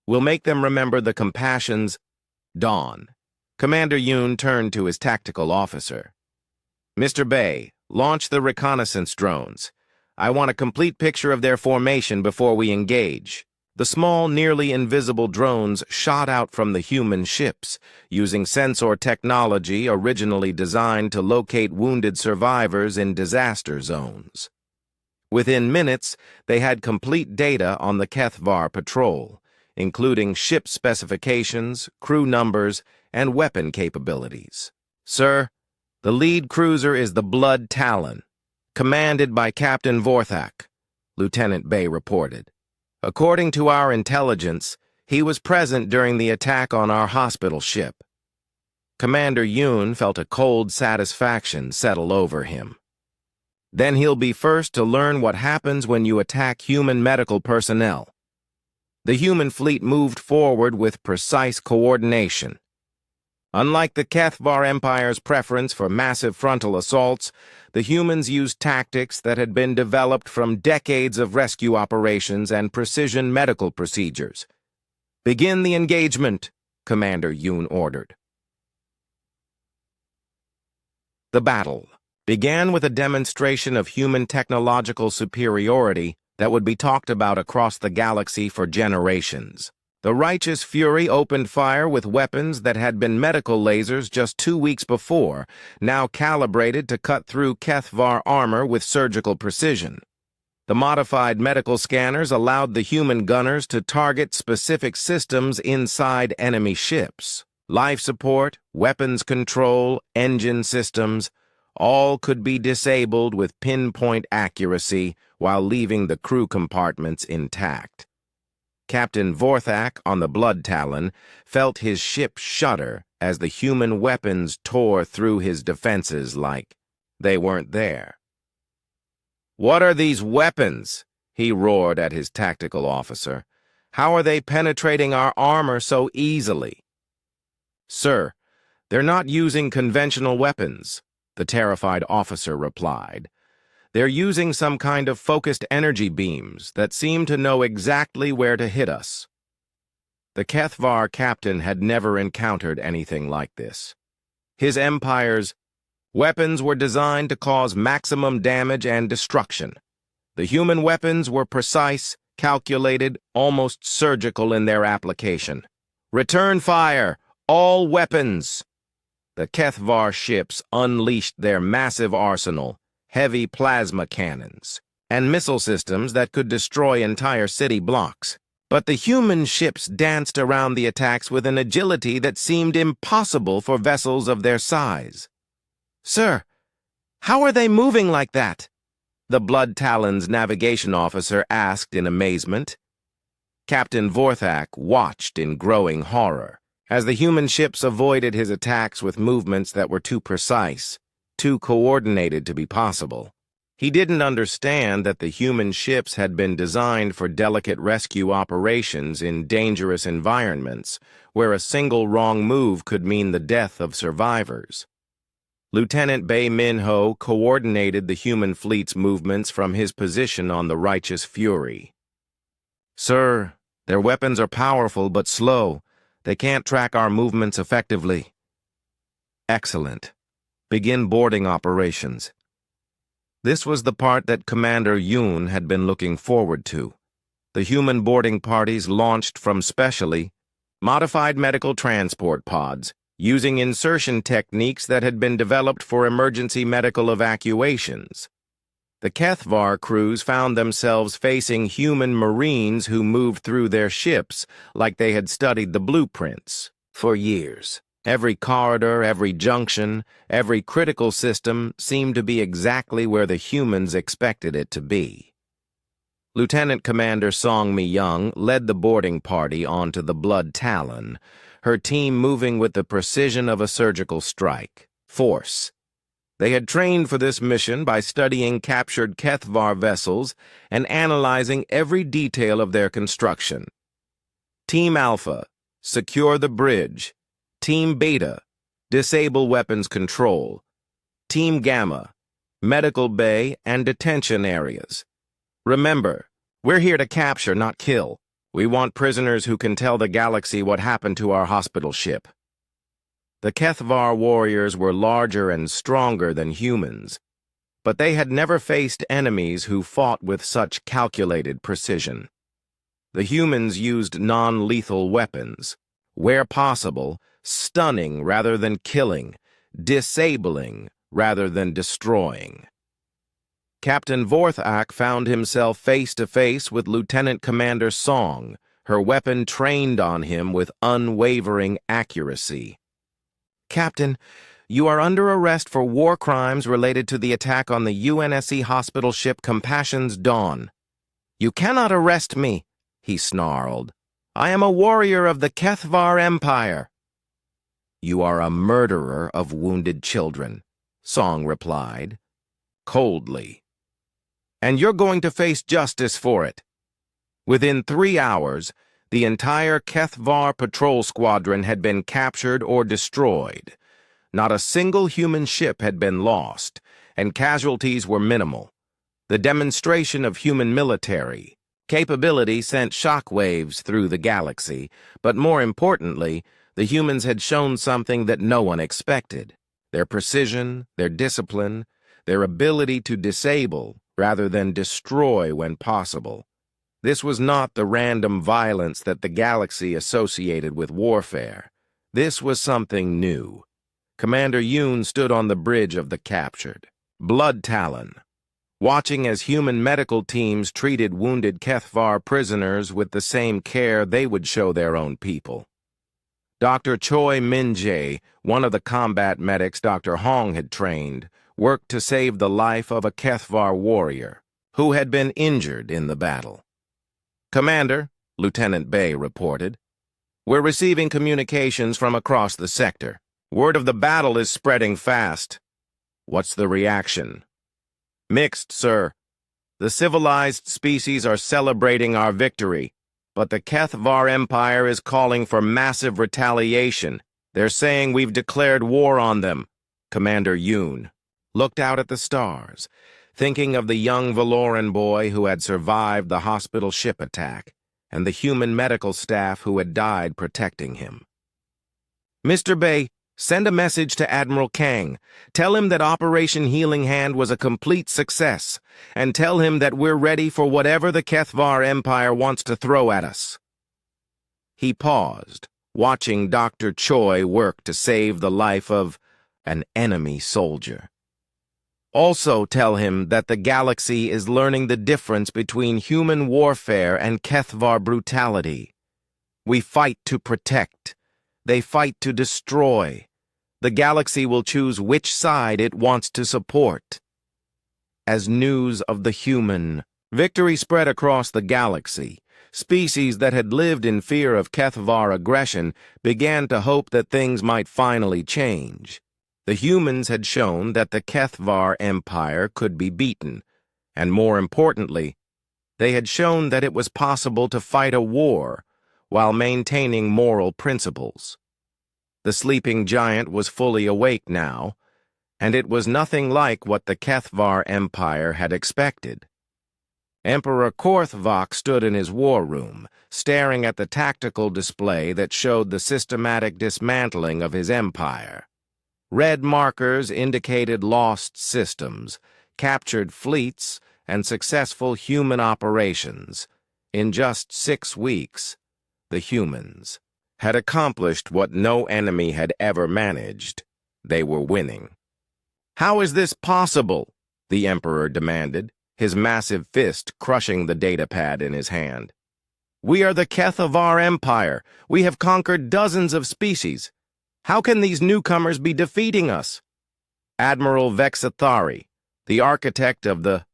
We'll make them remember the compassion's dawn." Commander Yoon turned to his tactical officer. "Mr. Bae, launch the reconnaissance drones. I want a complete picture of their formation before we engage." The small, nearly invisible drones shot out from the human ships, using sensor technology originally designed to locate wounded survivors in disaster zones. Within minutes, they had complete data on the Kethvar patrol, including ship specifications, crew numbers, and weapon capabilities. "Sir, the lead cruiser is the Blood Talon, commanded by Captain Vorthak," Lieutenant Bae reported. "According to our intelligence, he was present during the attack on our hospital ship." Commander Yoon felt a cold satisfaction settle over him. "Then he'll be first to learn what happens when you attack human medical personnel." The human fleet moved forward with precise coordination. Unlike the Kethvar Empire's preference for massive frontal assaults, the humans used tactics that had been developed from decades of rescue operations and precision medical procedures. "Begin the engagement," Commander Yoon ordered. The battle began with a demonstration of human technological superiority that would be talked about across the galaxy for generations. The righteous fury opened fire with weapons that had been medical lasers just 2 weeks before, now calibrated to cut through Kethvar armor with surgical precision. The modified medical scanners allowed the human gunners to target specific systems inside enemy ships. Life support, weapons control, engine systems, all could be disabled with pinpoint accuracy while leaving the crew compartments intact. Captain Vorthak, on the Blood Talon, felt his ship shudder as the human weapons tore through his defenses like they weren't there. "What are these weapons?" he roared at his tactical officer. "How are they penetrating our armor so easily?" "Sir, they're not using conventional weapons," the terrified officer replied. "They're using some kind of focused energy beams that seem to know exactly where to hit us." The Kethvar captain had never encountered anything like this. His empire's weapons were designed to cause maximum damage and destruction. The human weapons were precise, calculated, almost surgical in their application. "Return fire! All weapons!" The Kethvar ships unleashed their massive arsenal, heavy plasma cannons, and missile systems that could destroy entire city blocks. But the human ships danced around the attacks with an agility that seemed impossible for vessels of their size. "Sir, how are they moving like that?" the Blood Talon's navigation officer asked in amazement. Captain Vorthak watched in growing horror as the human ships avoided his attacks with movements that were too precise, too coordinated to be possible. He didn't understand that the human ships had been designed for delicate rescue operations in dangerous environments where a single wrong move could mean the death of survivors. Lieutenant Bei Minho coordinated the human fleet's movements from his position on the Righteous Fury. "Sir, their weapons are powerful but slow. They can't track our movements effectively." "Excellent. Begin boarding operations." This was the part that Commander Yoon had been looking forward to. The human boarding parties launched from specially modified medical transport pods, using insertion techniques that had been developed for emergency medical evacuations. The Kethvar crews found themselves facing human marines who moved through their ships like they had studied the blueprints for years. Every corridor, every junction, every critical system seemed to be exactly where the humans expected it to be. Lieutenant Commander Song Mi-young led the boarding party onto the Blood Talon, her team moving with the precision of a surgical strike force. They had trained for this mission by studying captured Kethvar vessels and analyzing every detail of their construction. Team Alpha, secure the bridge. Team Beta, disable weapons control. Team Gamma, medical bay and detention areas. Remember, we're here to capture, not kill. We want prisoners who can tell the galaxy what happened to our hospital ship. The Kethvar warriors were larger and stronger than humans, but they had never faced enemies who fought with such calculated precision. The humans used non-lethal weapons, where possible, stunning rather than killing, disabling rather than destroying. Captain Vorthak found himself face-to-face with Lieutenant Commander Song, her weapon trained on him with unwavering accuracy. "Captain, you are under arrest for war crimes related to the attack on the UNSC hospital ship Compassion's Dawn." "You cannot arrest me," he snarled. "I am a warrior of the Kethvar Empire." "You are a murderer of wounded children," Song replied, coldly. "And you're going to face justice for it." Within 3 hours, the entire Kethvar patrol squadron had been captured or destroyed. Not a single human ship had been lost, and casualties were minimal. The demonstration of human military capability sent shockwaves through the galaxy, but more importantly, the humans had shown something that no one expected: their precision, their discipline, their ability to disable rather than destroy when possible. This was not the random violence that the galaxy associated with warfare. This was something new. Commander Yoon stood on the bridge of the captured Blood Talon, watching as human medical teams treated wounded Kethvar prisoners with the same care they would show their own people. Dr. Choi Min-jae, one of the combat medics Dr. Hong had trained, worked to save the life of a Kethvar warrior who had been injured in the battle. "Commander," Lieutenant Bei reported, "we're receiving communications from across the sector. Word of the battle is spreading fast." "What's the reaction?" "Mixed, sir. The civilized species are celebrating our victory, but the Kethvar Empire is calling for massive retaliation. They're saying we've declared war on them." Commander Yoon looked out at the stars, thinking of the young Valoran boy who had survived the hospital ship attack, and the human medical staff who had died protecting him. "Mr. Bei, send a message to Admiral Kang. Tell him that Operation Healing Hand was a complete success, and tell him that we're ready for whatever the Kethvar Empire wants to throw at us." He paused, watching Dr. Choi work to save the life of an enemy soldier. Also tell him that the galaxy is learning the difference between human warfare and Kethvar brutality. We fight to protect. They fight to destroy. The galaxy will choose which side it wants to support. As news of the human victory spread across the galaxy, species that had lived in fear of Kethvar aggression began to hope that things might finally change. The humans had shown that the Kethvar Empire could be beaten, and more importantly, they had shown that it was possible to fight a war while maintaining moral principles. The sleeping giant was fully awake now, and it was nothing like what the Kethvar Empire had expected. Emperor Korthvok stood in his war room, staring at the tactical display that showed the systematic dismantling of his empire. Red markers indicated lost systems, captured fleets, and successful human operations. In just 6 weeks, the humans had accomplished what no enemy had ever managed. They were winning. "How is this possible?" the Emperor demanded, his massive fist crushing the datapad in his hand. "We are the Kethvar Empire. We have conquered dozens of species. How can these newcomers be defeating us?" Admiral Vexathari, the architect of the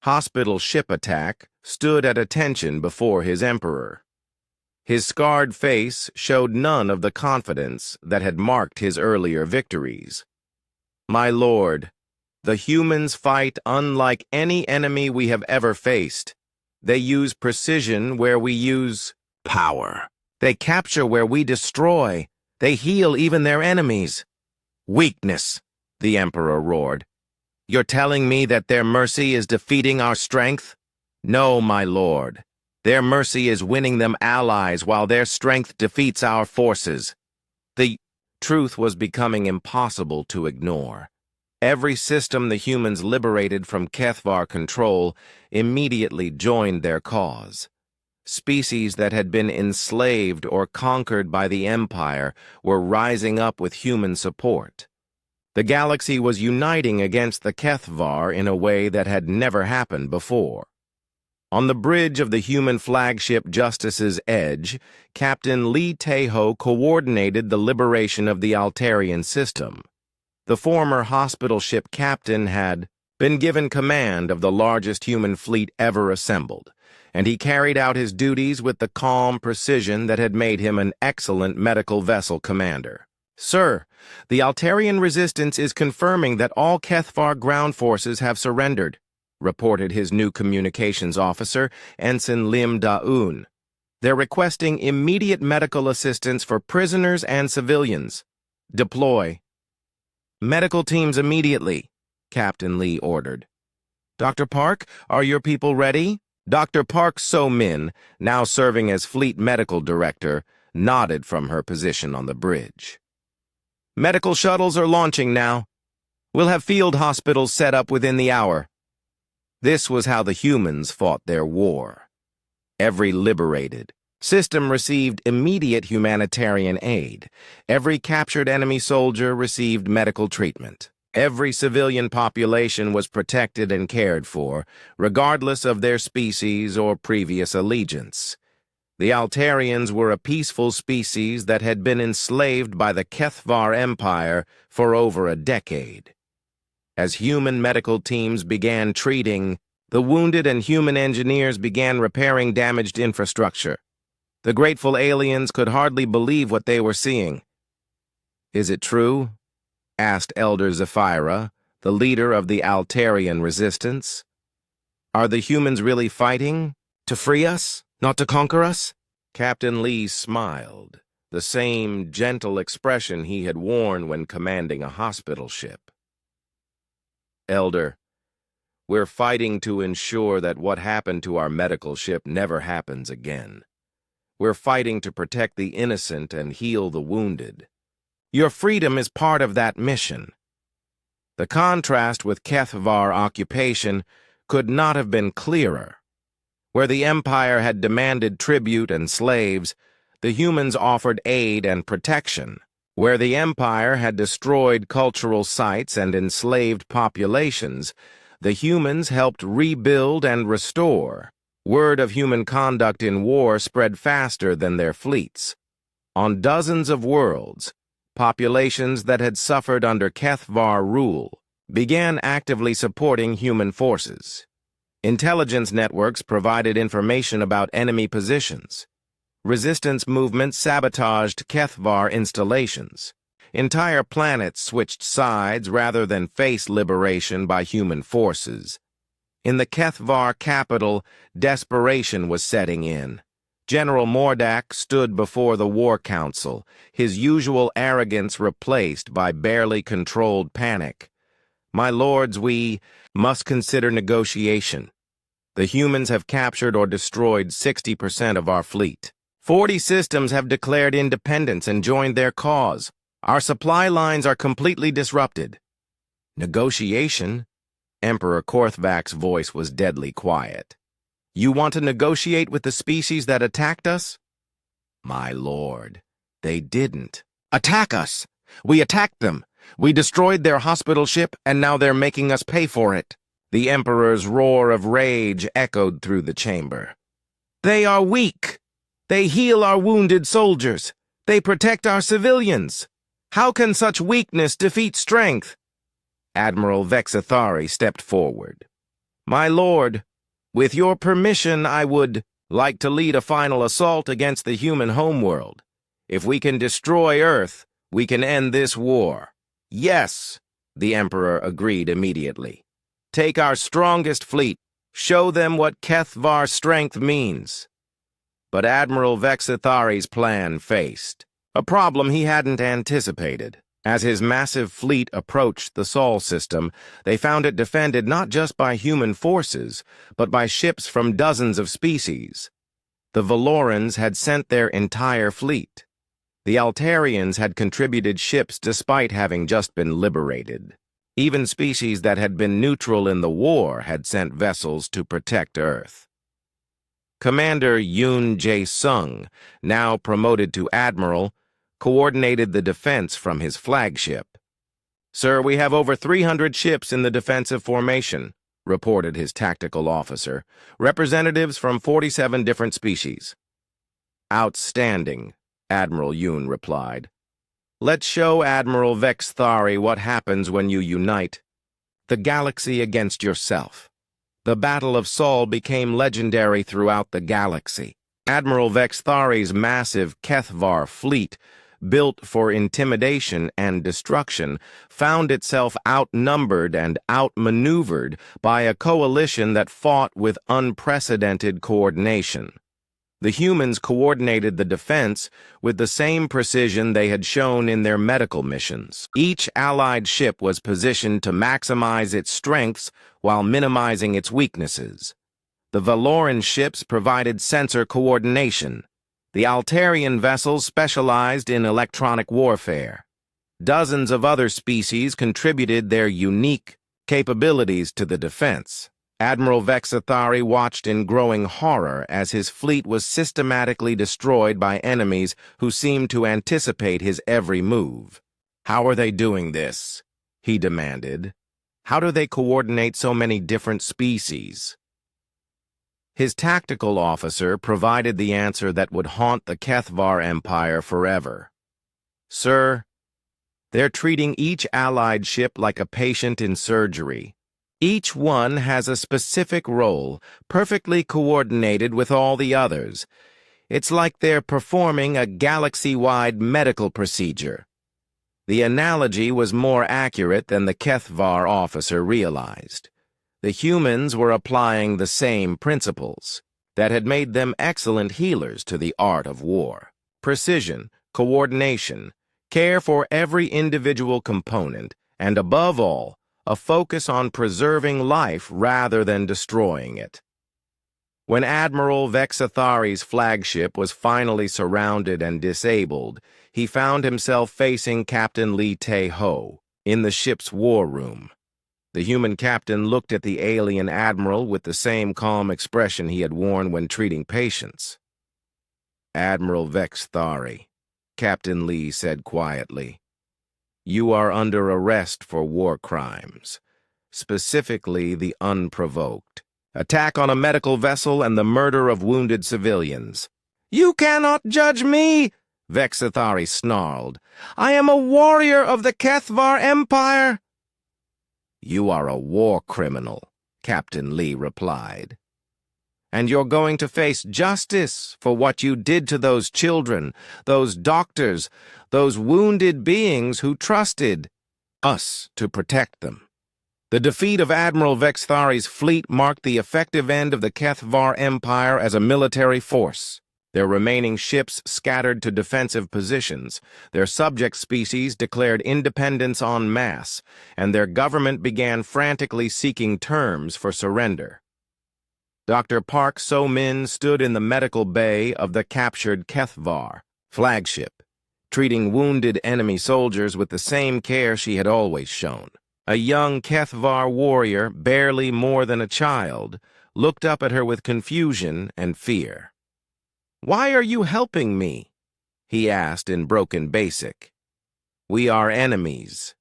hospital ship attack, stood at attention before his emperor. His scarred face showed none of the confidence that had marked his earlier victories. "My lord, the humans fight unlike any enemy we have ever faced. They use precision where we use power. They capture where we destroy. They heal even their enemies." "Weakness," the Emperor roared. "You're telling me that their mercy is defeating our strength? No, my lord. Their mercy is winning them allies while their strength defeats our forces." The truth was becoming impossible to ignore. Every system the humans liberated from Kethvar control immediately joined their cause. Species that had been enslaved or conquered by the Empire were rising up with human support. The galaxy was uniting against the Kethvar in a way that had never happened before. On the bridge of the human flagship Justice's Edge, Captain Lee Taeho coordinated the liberation of the Altarian system. The former hospital ship captain had been given command of the largest human fleet ever assembled, and he carried out his duties with the calm precision that had made him an excellent medical vessel commander. "Sir, the Altarian resistance is confirming that all Kethvar ground forces have surrendered," reported his new communications officer, Ensign Lim Da-un. "They're requesting immediate medical assistance for prisoners and civilians. Deploy." "Medical teams immediately," Captain Lee ordered. "Dr. Park, are your people ready?" Dr. Park So-min, now serving as Fleet Medical Director, nodded from her position on the bridge. "Medical shuttles are launching now. We'll have field hospitals set up within the hour." This was how the humans fought their war. Every liberated system received immediate humanitarian aid. Every captured enemy soldier received medical treatment. Every civilian population was protected and cared for, regardless of their species or previous allegiance. The Altarians were a peaceful species that had been enslaved by the Kethvar Empire for over a decade. As human medical teams began treating the wounded and human engineers began repairing damaged infrastructure, the grateful aliens could hardly believe what they were seeing. "Is it true?" asked Elder Zephyra, the leader of the Altarian resistance. "Are the humans really fighting? To free us? Not to conquer us?" Captain Lee smiled, the same gentle expression he had worn when commanding a hospital ship. "Elder, we're fighting to ensure that what happened to our medical ship never happens again. We're fighting to protect the innocent and heal the wounded. Your freedom is part of that mission." The contrast with Kethvar occupation could not have been clearer. Where the Empire had demanded tribute and slaves, the humans offered aid and protection. Where the Empire had destroyed cultural sites and enslaved populations, the humans helped rebuild and restore. Word of human conduct in war spread faster than their fleets. On dozens of worlds, populations that had suffered under Kethvar rule began actively supporting human forces. Intelligence networks provided information about enemy positions. Resistance movements sabotaged Kethvar installations. Entire planets switched sides rather than face liberation by human forces. In the Kethvar capital, desperation was setting in. General Mordak stood before the War Council, his usual arrogance replaced by barely controlled panic. "My lords, we must consider negotiation. The humans have captured or destroyed 60% of our fleet. 40 systems have declared independence and joined their cause. Our supply lines are completely disrupted." Negotiation? Emperor Korthvak's voice was deadly quiet. "You want to negotiate with the species that attacked us?" "My lord, they didn't attack us. We attacked them. We destroyed their hospital ship, and now they're making us pay for it." The Emperor's roar of rage echoed through the chamber. "They are weak. They heal our wounded soldiers. They protect our civilians. How can such weakness defeat strength?" Admiral Vexathari stepped forward. "My lord, with your permission, I would like to lead a final assault against the human homeworld. If we can destroy Earth, we can end this war." "Yes," the Emperor agreed immediately. "Take our strongest fleet. Show them what Kethvar strength means." But Admiral Vexathari's plan faced a problem he hadn't anticipated. As his massive fleet approached the Sol system, they found it defended not just by human forces, but by ships from dozens of species. The Valorans had sent their entire fleet. The Altarians had contributed ships despite having just been liberated. Even species that had been neutral in the war had sent vessels to protect Earth. Commander Yoon Jae-sung, now promoted to Admiral, coordinated the defense from his flagship. "Sir, we have over 300 ships in the defensive formation," reported his tactical officer, "representatives from 47 different species." "Outstanding," Admiral Yoon replied. "Let's show Admiral Vexthari what happens when you unite the galaxy against yourself." The Battle of Sol became legendary throughout the galaxy. Admiral Vexthari's massive Kethvar fleet, built for intimidation and destruction, found itself outnumbered and outmaneuvered by a coalition that fought with unprecedented coordination. The humans coordinated the defense with the same precision they had shown in their medical missions. Each allied ship was positioned to maximize its strengths while minimizing its weaknesses. The Valoran ships provided sensor coordination. The Altarian vessels specialized in electronic warfare. Dozens of other species contributed their unique capabilities to the defense. Admiral Vexathari watched in growing horror as his fleet was systematically destroyed by enemies who seemed to anticipate his every move. "How are they doing this?" he demanded. "How do they coordinate so many different species?" His tactical officer provided the answer that would haunt the Kethvar Empire forever. "Sir, they're treating each allied ship like a patient in surgery. Each one has a specific role, perfectly coordinated with all the others. It's like they're performing a galaxy-wide medical procedure." The analogy was more accurate than the Kethvar officer realized. The humans were applying the same principles that had made them excellent healers to the art of war. Precision, coordination, care for every individual component, and above all, a focus on preserving life rather than destroying it. When Admiral Vexathari's flagship was finally surrounded and disabled, he found himself facing Captain Lee Tae-ho in the ship's war room. The human captain looked at the alien admiral with the same calm expression he had worn when treating patients. "Admiral Vexthari," Captain Lee said quietly. "You are under arrest for war crimes, specifically the unprovoked attack on a medical vessel and the murder of wounded civilians." "You cannot judge me," Vexithari snarled. "I am a warrior of the Kethvar Empire." "You are a war criminal," Captain Lee replied. "And you're going to face justice for what you did to those children, those doctors, those wounded beings who trusted us to protect them." The defeat of Admiral Vexthari's fleet marked the effective end of the Kethvar Empire as a military force. Their remaining ships scattered to defensive positions, their subject species declared independence en masse, and their government began frantically seeking terms for surrender. Dr. Park So-min stood in the medical bay of the captured Kethvar flagship, treating wounded enemy soldiers with the same care she had always shown. A young Kethvar warrior, barely more than a child, looked up at her with confusion and fear. "Why are you helping me?" he asked in broken basic. "We are enemies."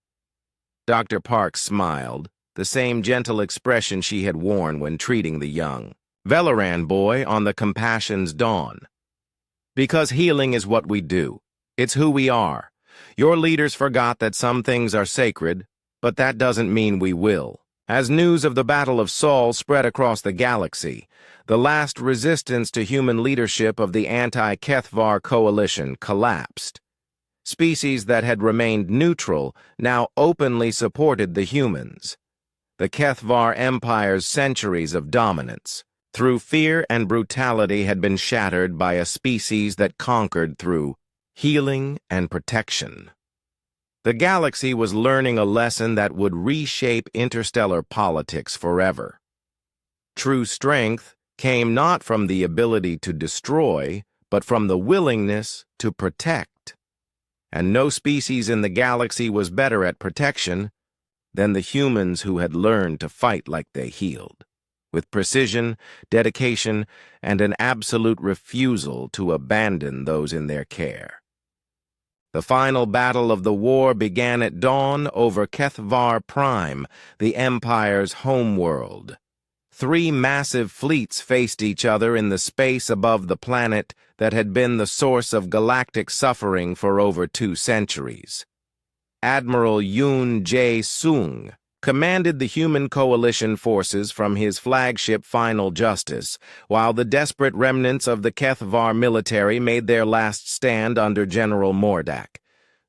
Dr. Park smiled, the same gentle expression she had worn when treating the young Velaran boy on the Compassion's dawn. "Because healing is what we do. It's who we are. Your leaders forgot that some things are sacred, but that doesn't mean we will." As news of the Battle of Sol spread across the galaxy, the last resistance to human leadership of the anti-Kethvar coalition collapsed. Species that had remained neutral now openly supported the humans. The Kethvar Empire's centuries of dominance, through fear and brutality, had been shattered by a species that conquered through healing and protection. The galaxy was learning a lesson that would reshape interstellar politics forever. True strength came not from the ability to destroy, but from the willingness to protect. And no species in the galaxy was better at protection than the humans who had learned to fight like they healed, with precision, dedication, and an absolute refusal to abandon those in their care. The final battle of the war began at dawn over Kethvar Prime, the Empire's homeworld. 3 massive fleets faced each other in the space above the planet that had been the source of galactic suffering for over 2 centuries. Admiral Yoon Jae-sung commanded the human coalition forces from his flagship Final Justice, while the desperate remnants of the Kethvar military made their last stand under General Mordak.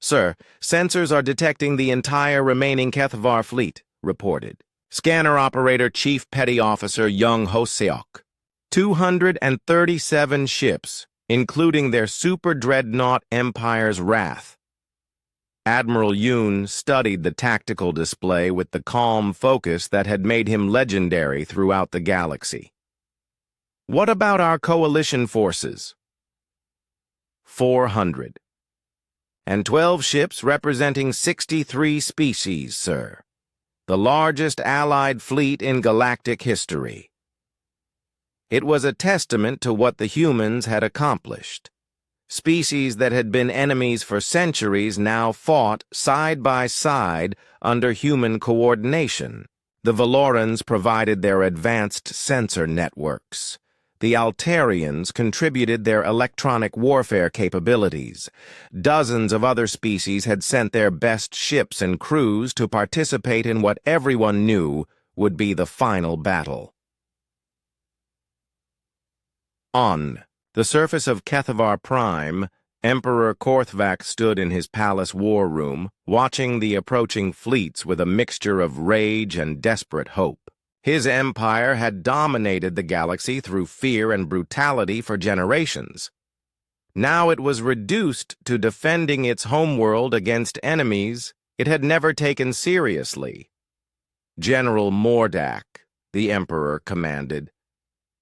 "Sir, sensors are detecting the entire remaining Kethvar fleet," reported Scanner Operator Chief Petty Officer Young Ho-seok. 237 ships, including their super dreadnought Empire's Wrath. Admiral Yoon studied the tactical display with the calm focus that had made him legendary throughout the galaxy. "What about our coalition forces?" 400. "And 12 ships representing 63 species, sir. The largest allied fleet in galactic history." It was a testament to what the humans had accomplished. Species that had been enemies for centuries now fought side by side under human coordination. The Valorans provided their advanced sensor networks. The Altarians contributed their electronic warfare capabilities. Dozens of other species had sent their best ships and crews to participate in what everyone knew would be the final battle. On the surface of Kethvar Prime, Emperor Korthvac stood in his palace war room, watching the approaching fleets with a mixture of rage and desperate hope. His empire had dominated the galaxy through fear and brutality for generations. Now it was reduced to defending its homeworld against enemies it had never taken seriously. "General Mordak," the Emperor commanded,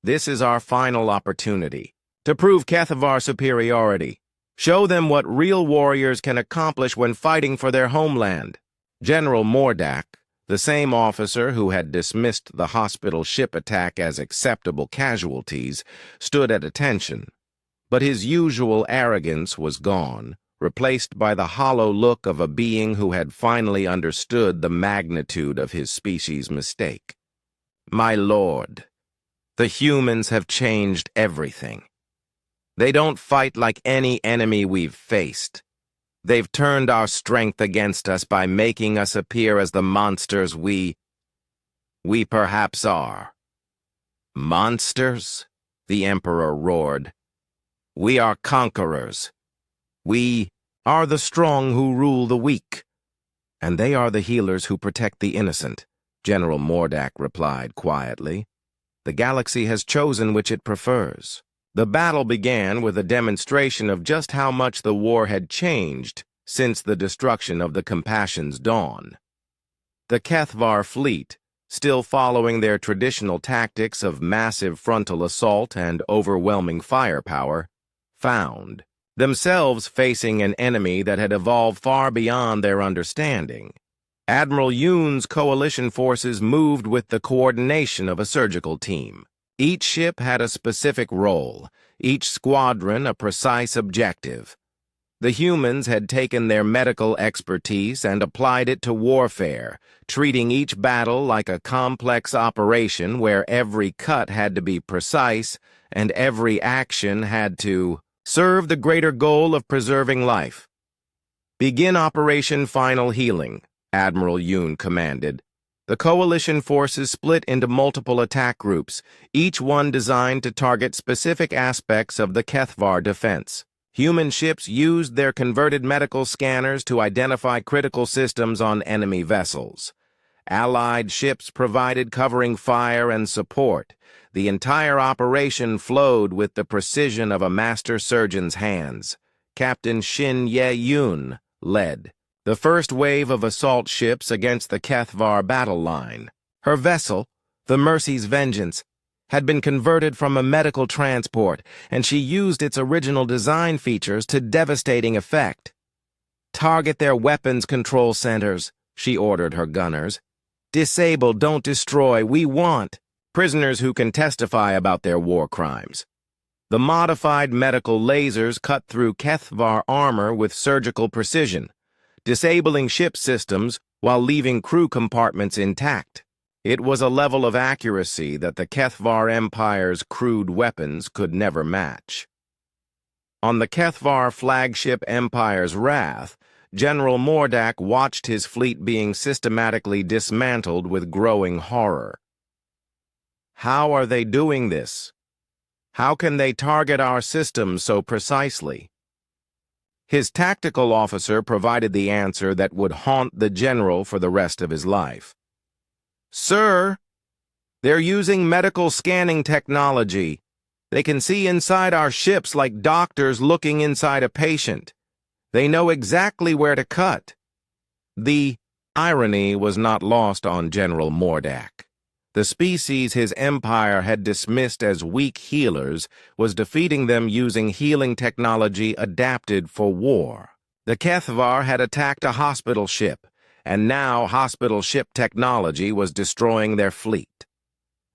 "this is our final opportunity to prove Kethvar superiority. Show them what real warriors can accomplish when fighting for their homeland." General Mordak, the same officer who had dismissed the hospital ship attack as acceptable casualties, stood at attention, but his usual arrogance was gone, replaced by the hollow look of a being who had finally understood the magnitude of his species' mistake. "My lord, the humans have changed everything. They don't fight like any enemy we've faced. They've turned our strength against us by making us appear as the monsters we perhaps are." "Monsters?" the Emperor roared. "We are conquerors. We are the strong who rule the weak." "And they are the healers who protect the innocent," General Mordak replied quietly. "The galaxy has chosen which it prefers." The battle began with a demonstration of just how much the war had changed since the destruction of the Compassion's dawn. The Kethvar fleet, still following their traditional tactics of massive frontal assault and overwhelming firepower, found themselves facing an enemy that had evolved far beyond their understanding. Admiral Yoon's coalition forces moved with the coordination of a surgical team. Each ship had a specific role, each squadron a precise objective. The humans had taken their medical expertise and applied it to warfare, treating each battle like a complex operation where every cut had to be precise and every action had to serve the greater goal of preserving life. "Begin Operation Final Healing," Admiral Yoon commanded. The coalition forces split into multiple attack groups, each one designed to target specific aspects of the Kethvar defense. Human ships used their converted medical scanners to identify critical systems on enemy vessels. Allied ships provided covering fire and support. The entire operation flowed with the precision of a master surgeon's hands. Captain Shin Ye-yoon led the first wave of assault ships against the Kethvar battle line. Her vessel, the Mercy's Vengeance, had been converted from a medical transport, and she used its original design features to devastating effect. "Target their weapons control centers," she ordered her gunners. "Disable, don't destroy. We want prisoners who can testify about their war crimes." The modified medical lasers cut through Kethvar armor with surgical precision, disabling ship systems while leaving crew compartments intact. It was a level of accuracy that the Kethvar Empire's crude weapons could never match. On the Kethvar flagship Empire's Wrath, General Mordak watched his fleet being systematically dismantled with growing horror. How are they doing this? How can they target our systems so precisely? His tactical officer provided the answer that would haunt the general for the rest of his life. "Sir, they're using medical scanning technology. They can see inside our ships like doctors looking inside a patient. They know exactly where to cut." The irony was not lost on General Mordak. The species his empire had dismissed as weak healers was defeating them using healing technology adapted for war. The Kethvar had attacked a hospital ship, and now hospital ship technology was destroying their fleet.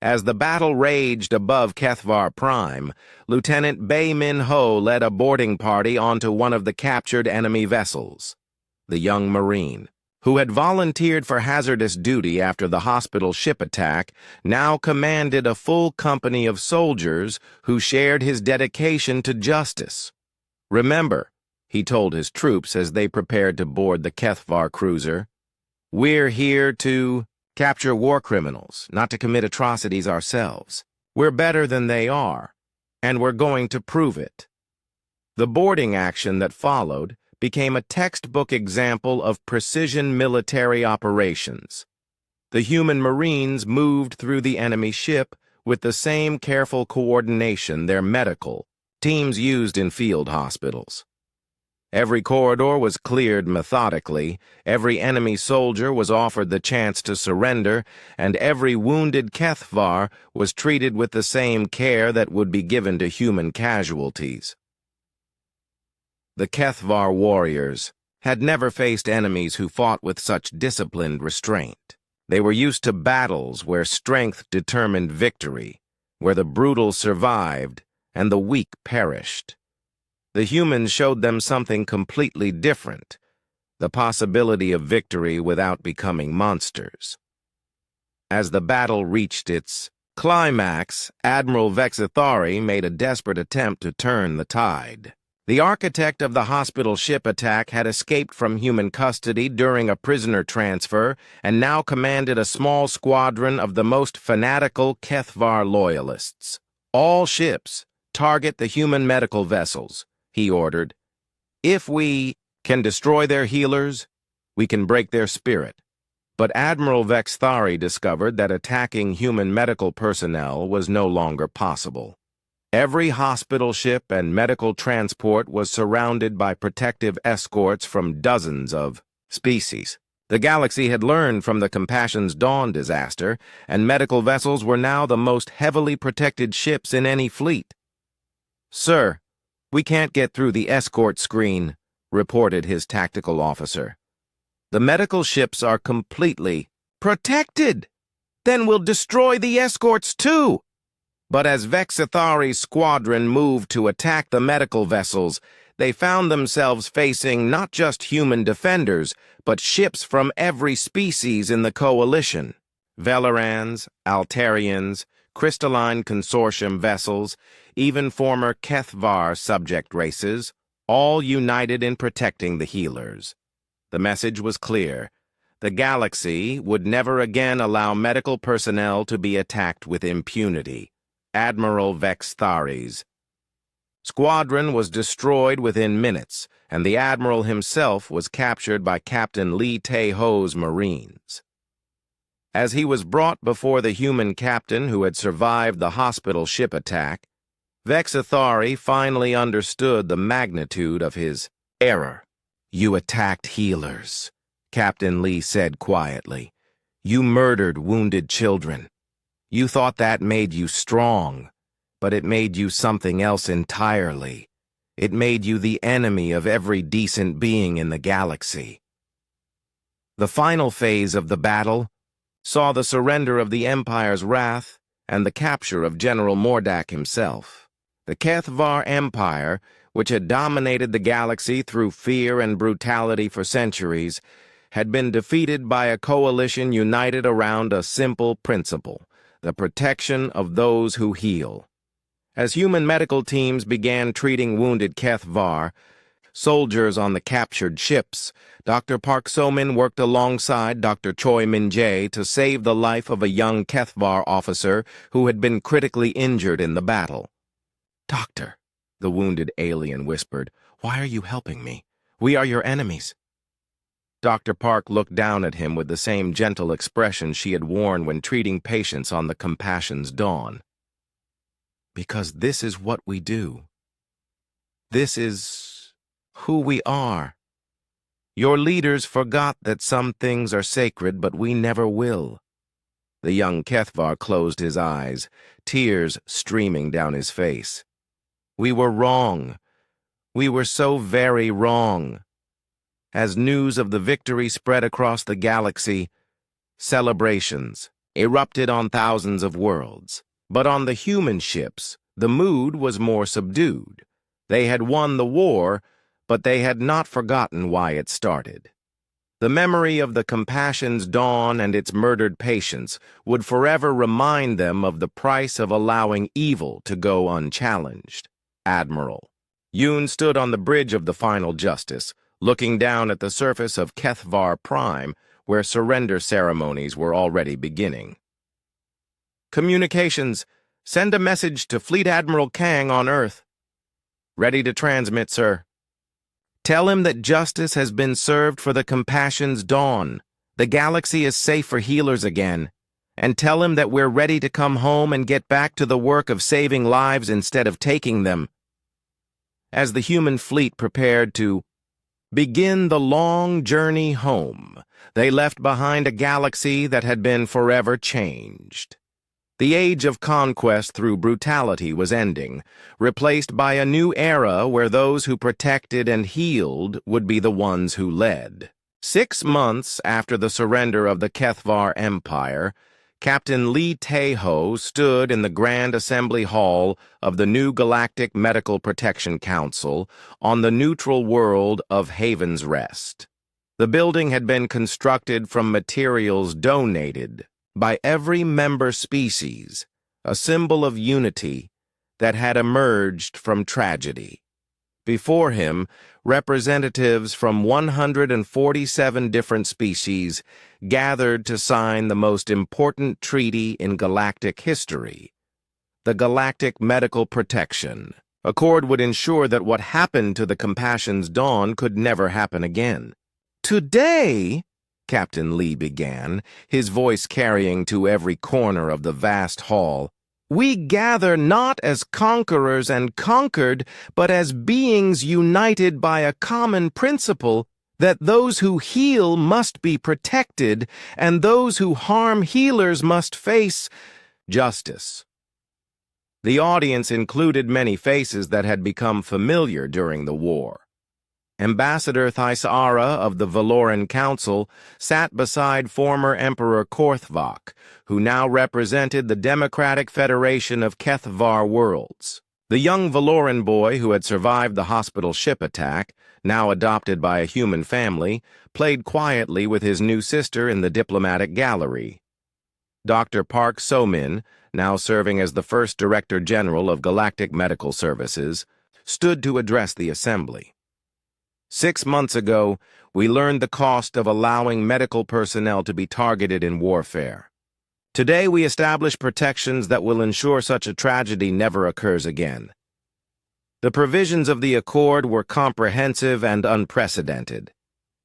As the battle raged above Kethvar Prime, Lieutenant Bae Min-ho led a boarding party onto one of the captured enemy vessels. The young Marine, who had volunteered for hazardous duty after the hospital ship attack, now commanded a full company of soldiers who shared his dedication to justice. "Remember," he told his troops as they prepared to board the Kethvar cruiser, "we're here to capture war criminals, not to commit atrocities ourselves. We're better than they are, and we're going to prove it." The boarding action that followed became a textbook example of precision military operations. The human Marines moved through the enemy ship with the same careful coordination their medical teams used in field hospitals. Every corridor was cleared methodically, every enemy soldier was offered the chance to surrender, and every wounded Kethvar was treated with the same care that would be given to human casualties. The Kethvar warriors had never faced enemies who fought with such disciplined restraint. They were used to battles where strength determined victory, where the brutal survived and the weak perished. The humans showed them something completely different, the possibility of victory without becoming monsters. As the battle reached its climax, Admiral Vexithari made a desperate attempt to turn the tide. The architect of the hospital ship attack had escaped from human custody during a prisoner transfer and now commanded a small squadron of the most fanatical Kethvar loyalists. "All ships, target the human medical vessels," he ordered. "If we can destroy their healers, we can break their spirit." But Admiral Vexithari discovered that attacking human medical personnel was no longer possible. Every hospital ship and medical transport was surrounded by protective escorts from dozens of species. The galaxy had learned from the Compassion's Dawn disaster, and medical vessels were now the most heavily protected ships in any fleet. "Sir, we can't get through the escort screen," reported his tactical officer. "The medical ships are completely protected. Then we'll destroy the escorts too." But as Vexithari's squadron moved to attack the medical vessels, they found themselves facing not just human defenders, but ships from every species in the coalition. Velerans, Altarians, crystalline consortium vessels, even former Kethvar subject races, all united in protecting the healers. The message was clear. The galaxy would never again allow medical personnel to be attacked with impunity. Admiral Vexithari's squadron was destroyed within minutes, and the admiral himself was captured by Captain Lee Tae-ho's Marines. As he was brought before the human captain who had survived the hospital ship attack, Vexithari finally understood the magnitude of his error. "You attacked healers," Captain Lee said quietly. "You murdered wounded children. You thought that made you strong, but it made you something else entirely. It made you the enemy of every decent being in the galaxy." The final phase of the battle saw the surrender of the Empire's wrath and the capture of General Mordak himself. The Kethvar Empire, which had dominated the galaxy through fear and brutality for centuries, had been defeated by a coalition united around a simple principle: the protection of those who heal. As human medical teams began treating wounded Kethvar soldiers on the captured ships, Dr. Park So-min worked alongside Dr. Choi Min-jae to save the life of a young Kethvar officer who had been critically injured in the battle. "Doctor," the wounded alien whispered, "why are you helping me? We are your enemies." Dr. Park looked down at him with the same gentle expression she had worn when treating patients on the Compassion's Dawn. "Because this is what we do. This is who we are. Your leaders forgot that some things are sacred, but we never will." The young Kethvar closed his eyes, tears streaming down his face. "We were wrong. We were so very wrong." As news of the victory spread across the galaxy, celebrations erupted on thousands of worlds. But on the human ships, the mood was more subdued. They had won the war, but they had not forgotten why it started. The memory of the Compassion's Dawn and its murdered patients would forever remind them of the price of allowing evil to go unchallenged. Admiral Yoon stood on the bridge of the Final Justice, looking down at the surface of Kethvar Prime, where surrender ceremonies were already beginning. "Communications, send a message to Fleet Admiral Kang on Earth." "Ready to transmit, sir." "Tell him that justice has been served for the Compassion's Dawn. The galaxy is safe for healers again. And tell him that we're ready to come home and get back to the work of saving lives instead of taking them." As the human fleet prepared to begin the long journey home, they left behind a galaxy that had been forever changed. The age of conquest through brutality was ending, replaced by a new era where those who protected and healed would be the ones who led. 6 months after the surrender of the Kethvar Empire, Captain Lee Tae-ho stood in the Grand Assembly Hall of the new Galactic Medical Protection Council on the neutral world of Haven's Rest. The building had been constructed from materials donated by every member species, a symbol of unity that had emerged from tragedy. Before him, representatives from 147 different species gathered to sign the most important treaty in galactic history, the Galactic Medical Protection. Accord would ensure that what happened to the Compassion's Dawn could never happen again. Today, Captain Lee began, his voice carrying to every corner of the vast hall, we gather not as conquerors and conquered, but as beings united by a common principle that those who heal must be protected and those who harm healers must face justice. The audience included many faces that had become familiar during the war. Ambassador Thaisara of the Valoran Council sat beside former Emperor Korthvok, who now represented the Democratic Federation of Kethvar Worlds. The young Valoran boy who had survived the hospital ship attack, now adopted by a human family, played quietly with his new sister in the diplomatic gallery. Dr. Park So-min, now serving as the first Director General of Galactic Medical Services, stood to address the assembly. 6 months ago, we learned the cost of allowing medical personnel to be targeted in warfare. Today, we establish protections that will ensure such a tragedy never occurs again. The provisions of the Accord were comprehensive and unprecedented.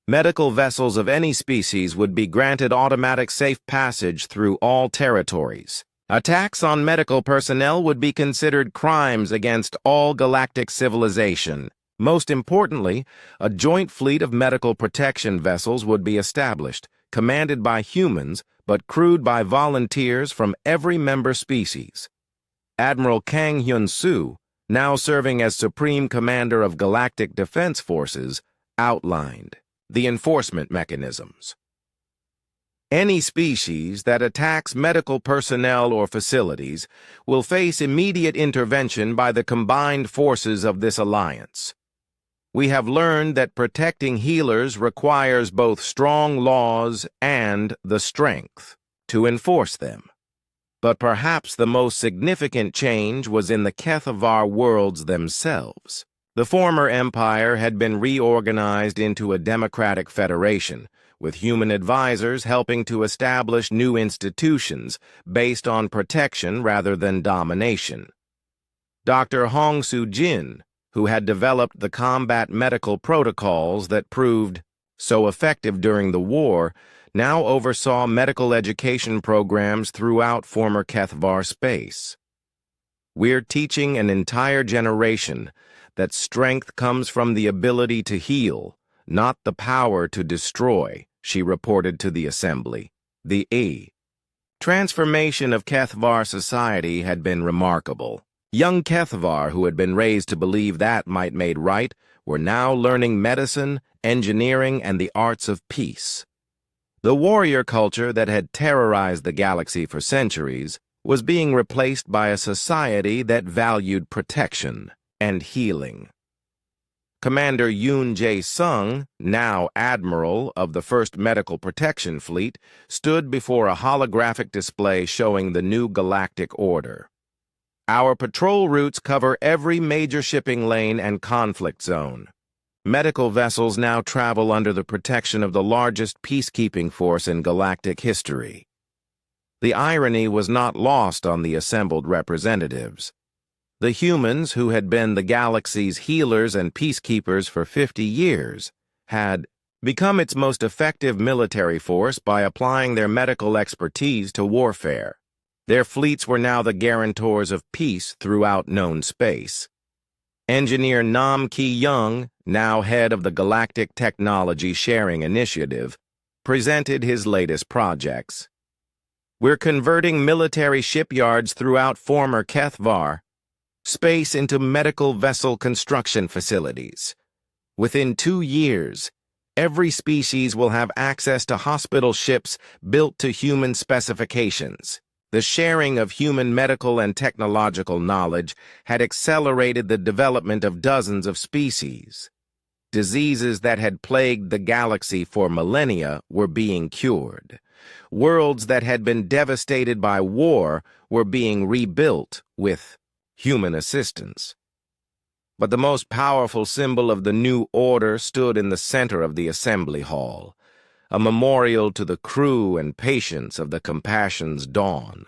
Medical vessels of any species would be granted automatic safe passage through all territories. Attacks on medical personnel would be considered crimes against all galactic civilization. Most importantly, a joint fleet of medical protection vessels would be established, commanded by humans, but crewed by volunteers from every member species. Admiral Kang Hyun-soo, now serving as Supreme Commander of Galactic Defense Forces, outlined the enforcement mechanisms. Any species that attacks medical personnel or facilities will face immediate intervention by the combined forces of this alliance. We have learned that protecting healers requires both strong laws and the strength to enforce them. But perhaps the most significant change was in the Kethvar worlds themselves. The former empire had been reorganized into a democratic federation, with human advisors helping to establish new institutions based on protection rather than domination. Dr. Hong Soo-jin, who had developed the combat medical protocols that proved so effective during the war, now oversaw medical education programs throughout former Kethvar space. We're teaching an entire generation that strength comes from the ability to heal, not the power to destroy, she reported to the assembly. The transformation of Kethvar society had been remarkable. Young Kethvar, who had been raised to believe that might made right, were now learning medicine, engineering, and the arts of peace. The warrior culture that had terrorized the galaxy for centuries was being replaced by a society that valued protection and healing. Commander Yoon Jae-sung, now Admiral of the 1st Medical Protection Fleet, stood before a holographic display showing the new galactic order. Our patrol routes cover every major shipping lane and conflict zone. Medical vessels now travel under the protection of the largest peacekeeping force in galactic history. The irony was not lost on the assembled representatives. The humans, who had been the galaxy's healers and peacekeepers for 50 years, had become its most effective military force by applying their medical expertise to warfare. Their fleets were now the guarantors of peace throughout known space. Engineer Nam Ki-young, now head of the Galactic Technology Sharing Initiative, presented his latest projects. We're converting military shipyards throughout former Kethvar space into medical vessel construction facilities. Within 2 years, Every species will have access to hospital ships built to human specifications. The sharing of human medical and technological knowledge had accelerated the development of dozens of species. Diseases that had plagued the galaxy for millennia were being cured. Worlds that had been devastated by war were being rebuilt with human assistance. But the most powerful symbol of the new order stood in the center of the assembly hall, a memorial to the crew and patience of the Compassion's dawn.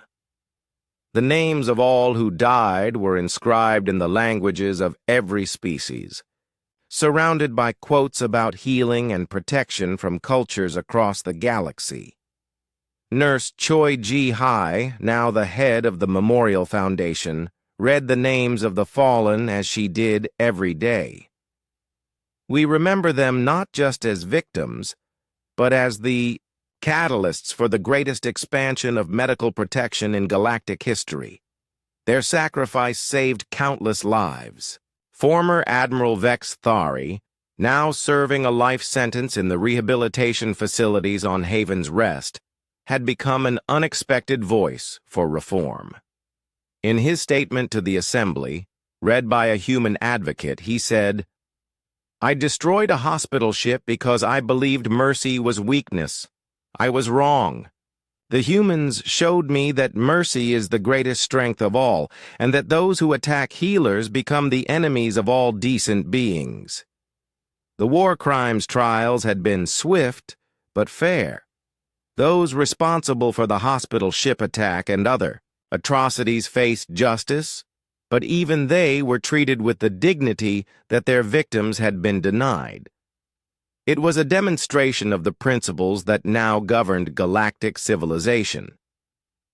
The names of all who died were inscribed in the languages of every species, surrounded by quotes about healing and protection from cultures across the galaxy. Nurse Choi Ji-hai, now the head of the Memorial Foundation, read the names of the fallen as she did every day. We remember them not just as victims, but as the catalysts for the greatest expansion of medical protection in galactic history. Their sacrifice saved countless lives. Former Admiral Vex Thari, now serving a life sentence in the rehabilitation facilities on Haven's Rest, had become an unexpected voice for reform. In his statement to the Assembly, read by a human advocate, he said, "I destroyed a hospital ship because I believed mercy was weakness. I was wrong. The humans showed me that mercy is the greatest strength of all, and that those who attack healers become the enemies of all decent beings. The war crimes trials had been swift, but fair. Those responsible for the hospital ship attack and other atrocities faced justice, but even they were treated with the dignity that their victims had been denied. It was a demonstration of the principles that now governed galactic civilization.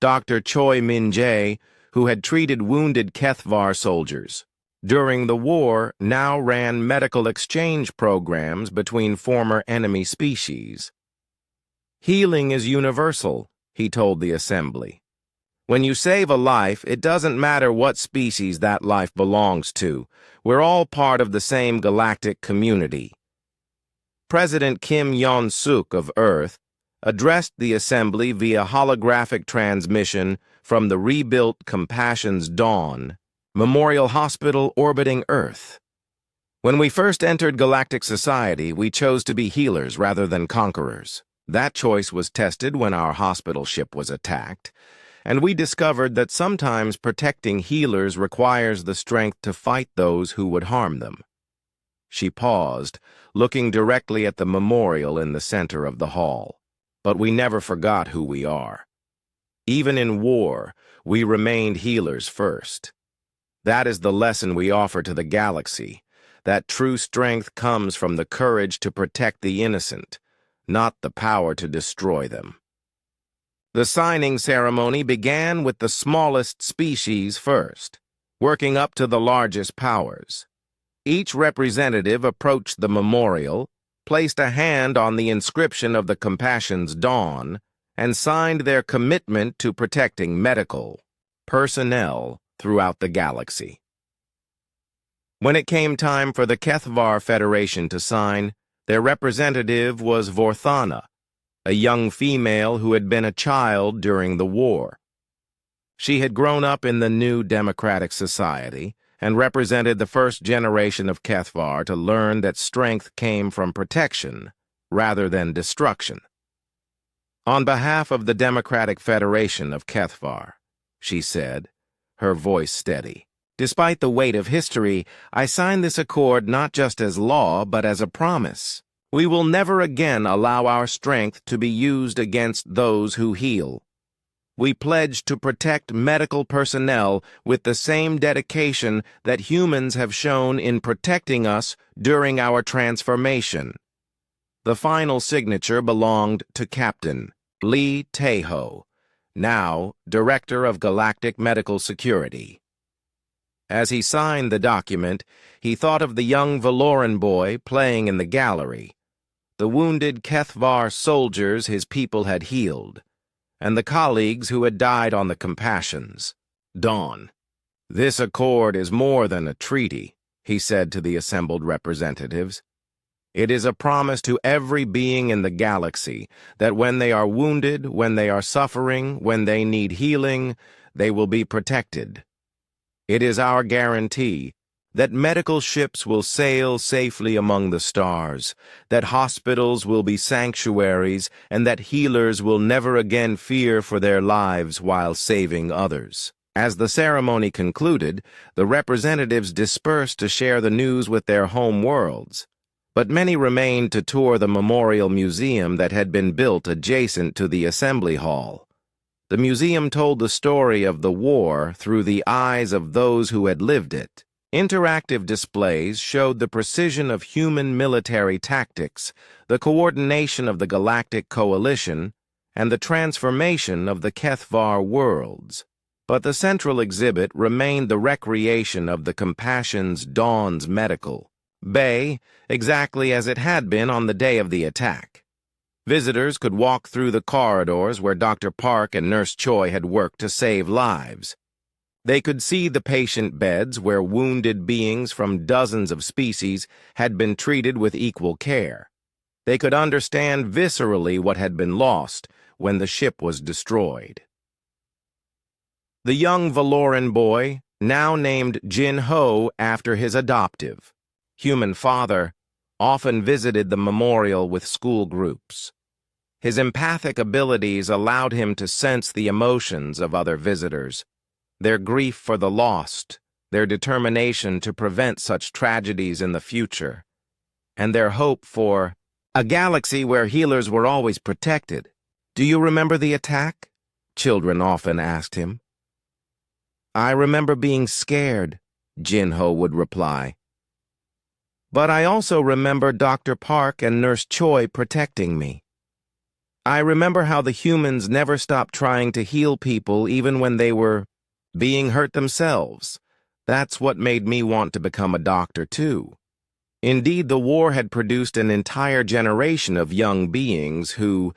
Dr. Choi Min-jae, who had treated wounded Kethvar soldiers during the war, now ran medical exchange programs between former enemy species. "Healing is universal," he told the Assembly. "When you save a life, it doesn't matter what species that life belongs to. We're all part of the same galactic community." President Kim Yon-suk of Earth addressed the Assembly via holographic transmission from the rebuilt Compassion's Dawn Memorial Hospital orbiting Earth. "When we first entered galactic society, we chose to be healers rather than conquerors. That choice was tested when our hospital ship was attacked, and we discovered that sometimes protecting healers requires the strength to fight those who would harm them." She paused, looking directly at the memorial in the center of the hall. "But we never forgot who we are. Even in war, we remained healers first. That is the lesson we offer to the galaxy, that true strength comes from the courage to protect the innocent, not the power to destroy them." The signing ceremony began with the smallest species first, working up to the largest powers. Each representative approached the memorial, placed a hand on the inscription of the Compassion's Dawn, and signed their commitment to protecting medical personnel throughout the galaxy. When it came time for the Kethvar Federation to sign, their representative was Vorthana, a young female who had been a child during the war. She had grown up in the new democratic society and represented the first generation of Kethvar to learn that strength came from protection rather than destruction. "On behalf of the Democratic Federation of Kethvar," she said, her voice steady, "despite the weight of history, I sign this accord not just as law but as a promise. We will never again allow our strength to be used against those who heal. We pledge to protect medical personnel with the same dedication that humans have shown in protecting us during our transformation." The final signature belonged to Captain Lee Taeho, now Director of Galactic Medical Security. As he signed the document, he thought of the young Valoran boy playing in the gallery, the wounded Kethvar soldiers his people had healed, and the colleagues who had died on the Compassion's Dawn. "This accord is more than a treaty," he said to the assembled representatives. It is a promise to every being in the galaxy that when they are wounded, when they are suffering, when they need healing, they will be protected. It is our guarantee that medical ships will sail safely among the stars, that hospitals will be sanctuaries, and that healers will never again fear for their lives while saving others. As the ceremony concluded, the representatives dispersed to share the news with their home worlds, but many remained to tour the memorial museum that had been built adjacent to the assembly hall. The museum told the story of the war through the eyes of those who had lived it. Interactive displays showed the precision of human military tactics, the coordination of the Galactic Coalition, and the transformation of the HFY worlds. But the central exhibit remained the recreation of the Compassion's Dawn's medical bay, exactly as it had been on the day of the attack. Visitors could walk through the corridors where Dr. Park and Nurse Choi had worked to save lives. They could see the patient beds where wounded beings from dozens of species had been treated with equal care. They could understand viscerally what had been lost when the ship was destroyed. The young Valoran boy, now named Jin Ho after his adoptive human father, often visited the memorial with school groups. His empathic abilities allowed him to sense the emotions of other visitors, their grief for the lost, their determination to prevent such tragedies in the future, and their hope for a galaxy where healers were always protected. "Do you remember the attack?" children often asked him. "I remember being scared," Jin-Ho would reply. "But I also remember Dr. Park and Nurse Choi protecting me. I remember how the humans never stopped trying to heal people even when they were being hurt themselves. That's what made me want to become a doctor, too." Indeed, the war had produced an entire generation of young beings who,